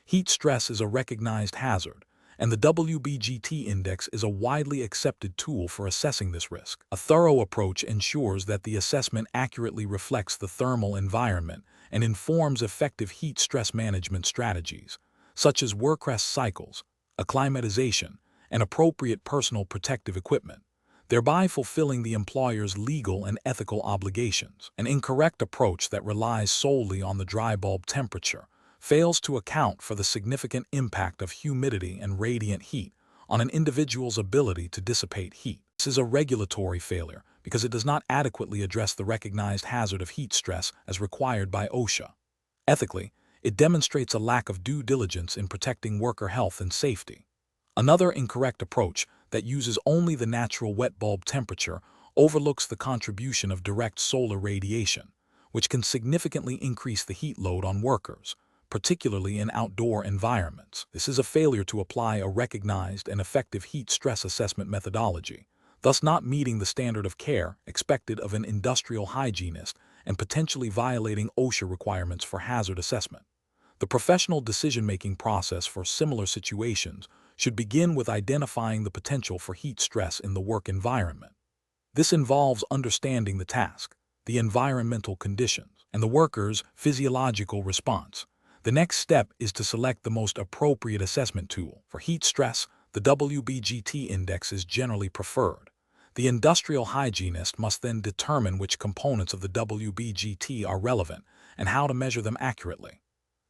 Heat stress is a recognized hazard, and the WBGT index is a widely accepted tool for assessing this risk. A thorough approach ensures that the assessment accurately reflects the thermal environment and informs effective heat stress management strategies, such as work rest cycles, acclimatization, and appropriate personal protective equipment, thereby fulfilling the employer's legal and ethical obligations. An incorrect approach that relies solely on the dry bulb temperature fails to account for the significant impact of humidity and radiant heat on an individual's ability to dissipate heat. This is a regulatory failure because it does not adequately address the recognized hazard of heat stress as required by OSHA. Ethically, it demonstrates a lack of due diligence in protecting worker health and safety. Another incorrect approach that uses only the natural wet bulb temperature overlooks the contribution of direct solar radiation, which can significantly increase the heat load on workers, particularly in outdoor environments. This is a failure to apply a recognized and effective heat stress assessment methodology, thus not meeting the standard of care expected of an industrial hygienist and potentially violating OSHA requirements for hazard assessment. The professional decision-making process for similar situations should begin with identifying the potential for heat stress in the work environment. This involves understanding the task, the environmental conditions, and the worker's physiological response. The next step is to select the most appropriate assessment tool. For heat stress, the WBGT index is generally preferred. The industrial hygienist must then determine which components of the WBGT are relevant and how to measure them accurately.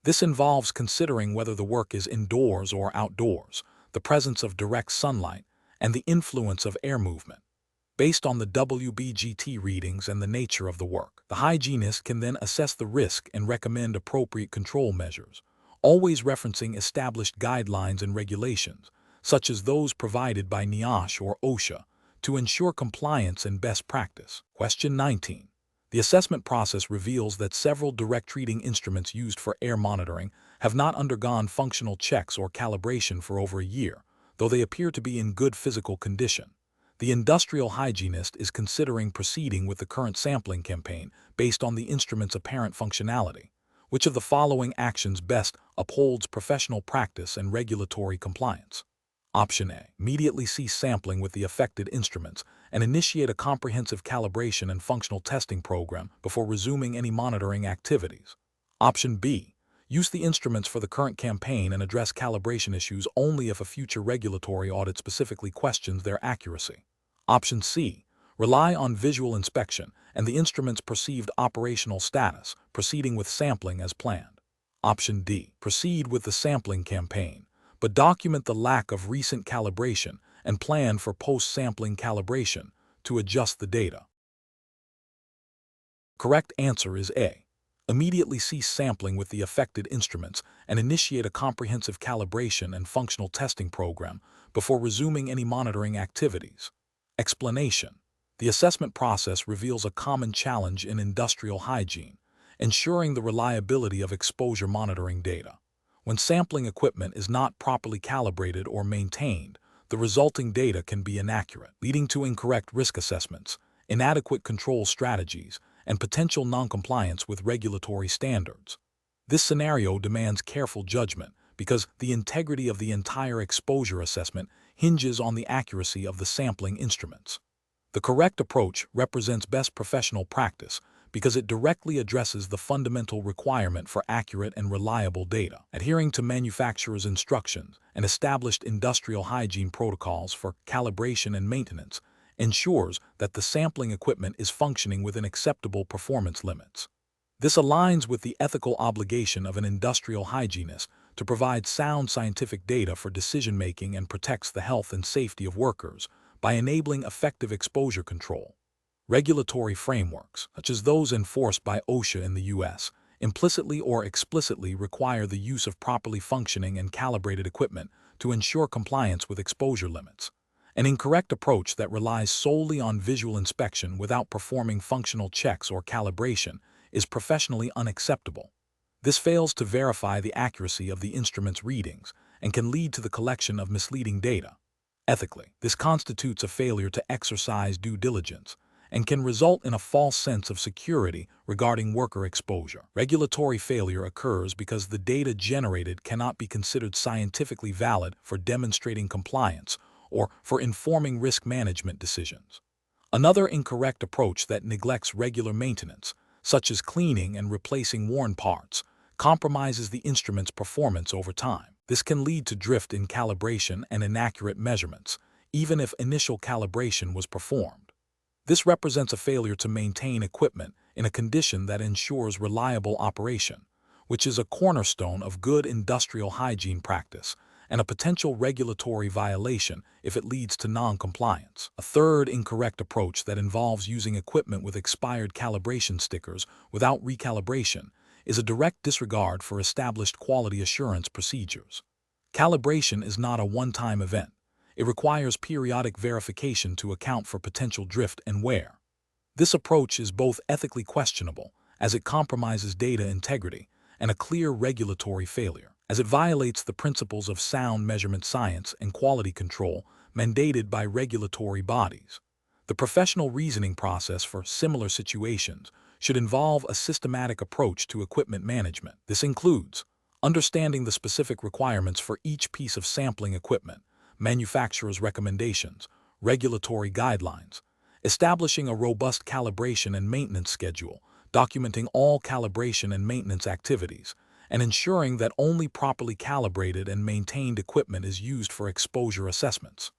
This involves considering whether the work is indoors or outdoors, the presence of direct sunlight, and the influence of air movement. Based on the WBGT readings and the nature of the work, the hygienist can then assess the risk and recommend appropriate control measures, always referencing established guidelines and regulations, such as those provided by NIOSH or OSHA, to ensure compliance and best practice. Question 19. The assessment process reveals that several direct reading instruments used for air monitoring have not undergone functional checks or calibration for over a year, though they appear to be in good physical condition. The industrial hygienist is considering proceeding with the current sampling campaign based on the instrument's apparent functionality. Which of the following actions best upholds professional practice and regulatory compliance? Option A. Immediately cease sampling with the affected instruments and initiate a comprehensive calibration and functional testing program before resuming any monitoring activities. Option B. Use the instruments for the current campaign and address calibration issues only if a future regulatory audit specifically questions their accuracy. Option C. Rely on visual inspection and the instrument's perceived operational status, proceeding with sampling as planned. Option D. Proceed with the sampling campaign, but document the lack of recent calibration and plan for post-sampling calibration to adjust the data. Correct answer is A. Immediately cease sampling with the affected instruments and initiate a comprehensive calibration and functional testing program before resuming any monitoring activities. Explanation. The assessment process reveals a common challenge in industrial hygiene, ensuring the reliability of exposure monitoring data. When sampling equipment is not properly calibrated or maintained, the resulting data can be inaccurate, leading to incorrect risk assessments, inadequate control strategies, and potential noncompliance with regulatory standards. This scenario demands careful judgment because the integrity of the entire exposure assessment hinges on the accuracy of the sampling instruments. The correct approach represents best professional practice because it directly addresses the fundamental requirement for accurate and reliable data. Adhering to manufacturers' instructions and established industrial hygiene protocols for calibration and maintenance ensures that the sampling equipment is functioning within acceptable performance limits. This aligns with the ethical obligation of an industrial hygienist to provide sound scientific data for decision-making and protects the health and safety of workers by enabling effective exposure control. Regulatory frameworks, such as those enforced by OSHA in the U.S., implicitly or explicitly require the use of properly functioning and calibrated equipment to ensure compliance with exposure limits. An incorrect approach that relies solely on visual inspection without performing functional checks or calibration is professionally unacceptable. This fails to verify the accuracy of the instrument's readings and can lead to the collection of misleading data. Ethically, this constitutes a failure to exercise due diligence and can result in a false sense of security regarding worker exposure. Regulatory failure occurs because the data generated cannot be considered scientifically valid for demonstrating compliance or for informing risk management decisions. Another incorrect approach that neglects regular maintenance, such as cleaning and replacing worn parts, compromises the instrument's performance over time. This can lead to drift in calibration and inaccurate measurements, even if initial calibration was performed. This represents a failure to maintain equipment in a condition that ensures reliable operation, which is a cornerstone of good industrial hygiene practice and a potential regulatory violation if it leads to non-compliance. A third incorrect approach that involves using equipment with expired calibration stickers without recalibration is a direct disregard for established quality assurance procedures. Calibration is not a one-time event. It requires periodic verification to account for potential drift and wear. This approach is both ethically questionable, as it compromises data integrity, and a clear regulatory failure, as it violates the principles of sound measurement science and quality control mandated by regulatory bodies. The professional reasoning process for similar situations should involve a systematic approach to equipment management. This includes understanding the specific requirements for each piece of sampling equipment, manufacturers' recommendations, regulatory guidelines, establishing a robust calibration and maintenance schedule, documenting all calibration and maintenance activities, and ensuring that only properly calibrated and maintained equipment is used for exposure assessments.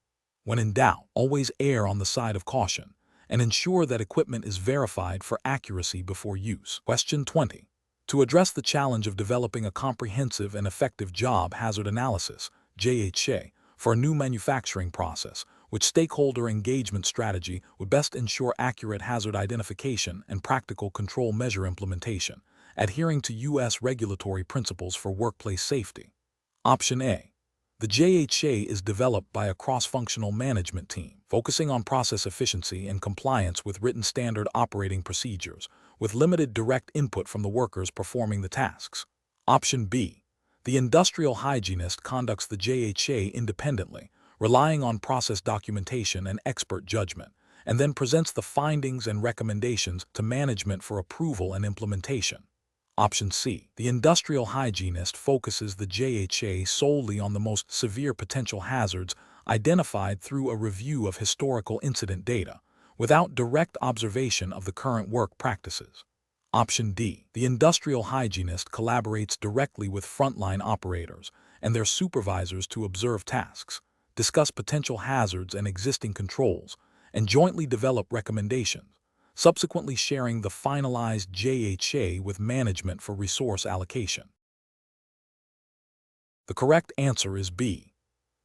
When in doubt, always err on the side of caution and ensure that equipment is verified for accuracy before use. Question 20. To address the challenge of developing a comprehensive and effective job hazard analysis, JHA, for a new manufacturing process, which stakeholder engagement strategy would best ensure accurate hazard identification and practical control measure implementation, adhering to U.S. regulatory principles for workplace safety? Option A. The JHA is developed by a cross-functional management team, focusing on process efficiency and compliance with written standard operating procedures, with limited direct input from the workers performing the tasks. Option B. The industrial hygienist conducts the JHA independently, relying on process documentation and expert judgment, and then presents the findings and recommendations to management for approval and implementation. Option C. The industrial hygienist focuses the JHA solely on the most severe potential hazards identified through a review of historical incident data, without direct observation of the current work practices. Option D. The industrial hygienist collaborates directly with frontline operators and their supervisors to observe tasks, discuss potential hazards and existing controls, and jointly develop recommendations, subsequently sharing the finalized JHA with management for resource allocation. The correct answer is B.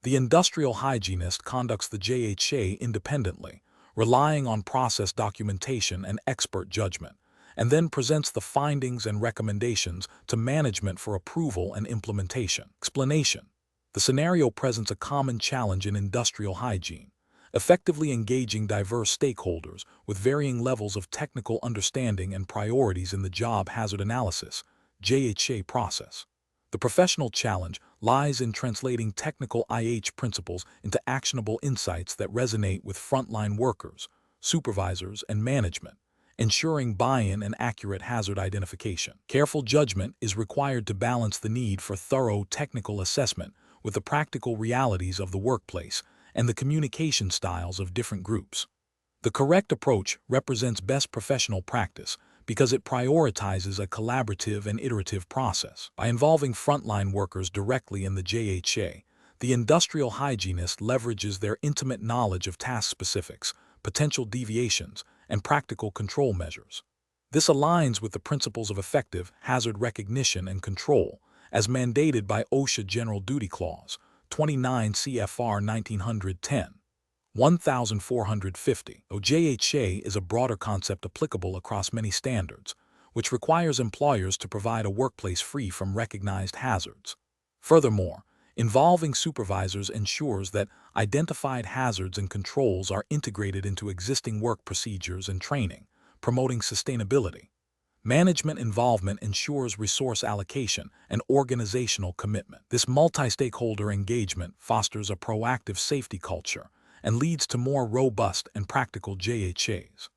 The industrial hygienist conducts the JHA independently, relying on process documentation and expert judgment, and then presents the findings and recommendations to management for approval and implementation. Explanation. The scenario presents a common challenge in industrial hygiene, effectively engaging diverse stakeholders with varying levels of technical understanding and priorities in the job hazard analysis (JHA) process. The professional challenge lies in translating technical IH principles into actionable insights that resonate with frontline workers, supervisors, and management, ensuring buy-in and accurate hazard identification. Careful judgment is required to balance the need for thorough technical assessment with the practical realities of the workplace and the communication styles of different groups. The correct approach represents best professional practice because it prioritizes a collaborative and iterative process. By involving frontline workers directly in the JHA, the industrial hygienist leverages their intimate knowledge of task specifics, potential deviations, and practical control measures. This aligns with the principles of effective hazard recognition and control, as mandated by OSHA General Duty Clause 29 CFR 1910. 1450. JHA is a broader concept applicable across many standards, which requires employers to provide a workplace free from recognized hazards. Furthermore, involving supervisors ensures that identified hazards and controls are integrated into existing work procedures and training, promoting sustainability. Management involvement ensures resource allocation and organizational commitment. This multi-stakeholder engagement fosters a proactive safety culture and leads to more robust and practical JHAs.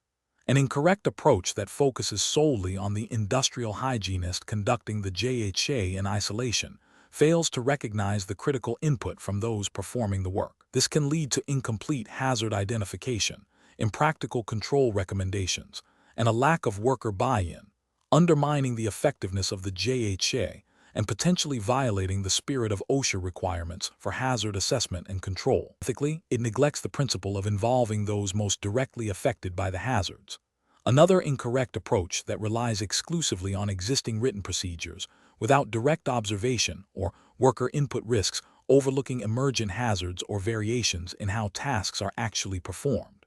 An incorrect approach that focuses solely on the industrial hygienist conducting the JHA in isolation fails to recognize the critical input from those performing the work. This can lead to incomplete hazard identification, impractical control recommendations, and a lack of worker buy-in, undermining the effectiveness of the JHA and potentially violating the spirit of OSHA requirements for hazard assessment and control. Ethically, it neglects the principle of involving those most directly affected by the hazards. Another incorrect approach that relies exclusively on existing written procedures without direct observation or worker input risks, overlooking emergent hazards or variations in how tasks are actually performed.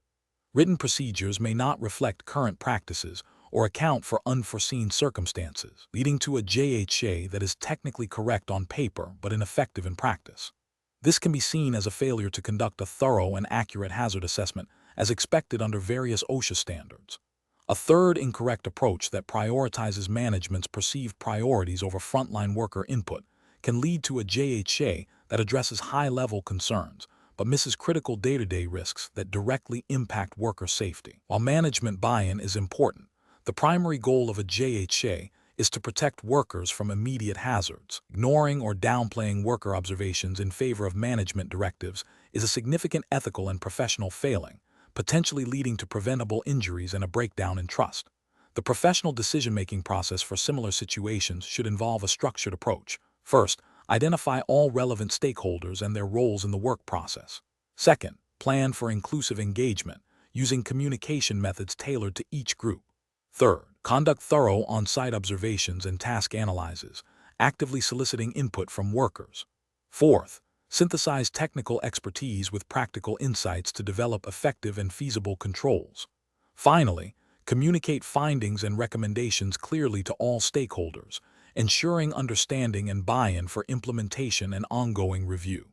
Written procedures may not reflect current practices or account for unforeseen circumstances, leading to a JHA that is technically correct on paper but ineffective in practice. This can be seen as a failure to conduct a thorough and accurate hazard assessment as expected under various OSHA standards. A third incorrect approach that prioritizes management's perceived priorities over frontline worker input can lead to a JHA that addresses high-level concerns but misses critical day-to-day risks that directly impact worker safety. While management buy-in is important, the primary goal of a JHA is to protect workers from immediate hazards. Ignoring or downplaying worker observations in favor of management directives is a significant ethical and professional failing, potentially leading to preventable injuries and a breakdown in trust. The professional decision-making process for similar situations should involve a structured approach. First, identify all relevant stakeholders and their roles in the work process. Second, plan for inclusive engagement, using communication methods tailored to each group. Third, conduct thorough on-site observations and task analyses, actively soliciting input from workers. Fourth, synthesize technical expertise with practical insights to develop effective and feasible controls. Finally, communicate findings and recommendations clearly to all stakeholders, ensuring understanding and buy-in for implementation and ongoing review.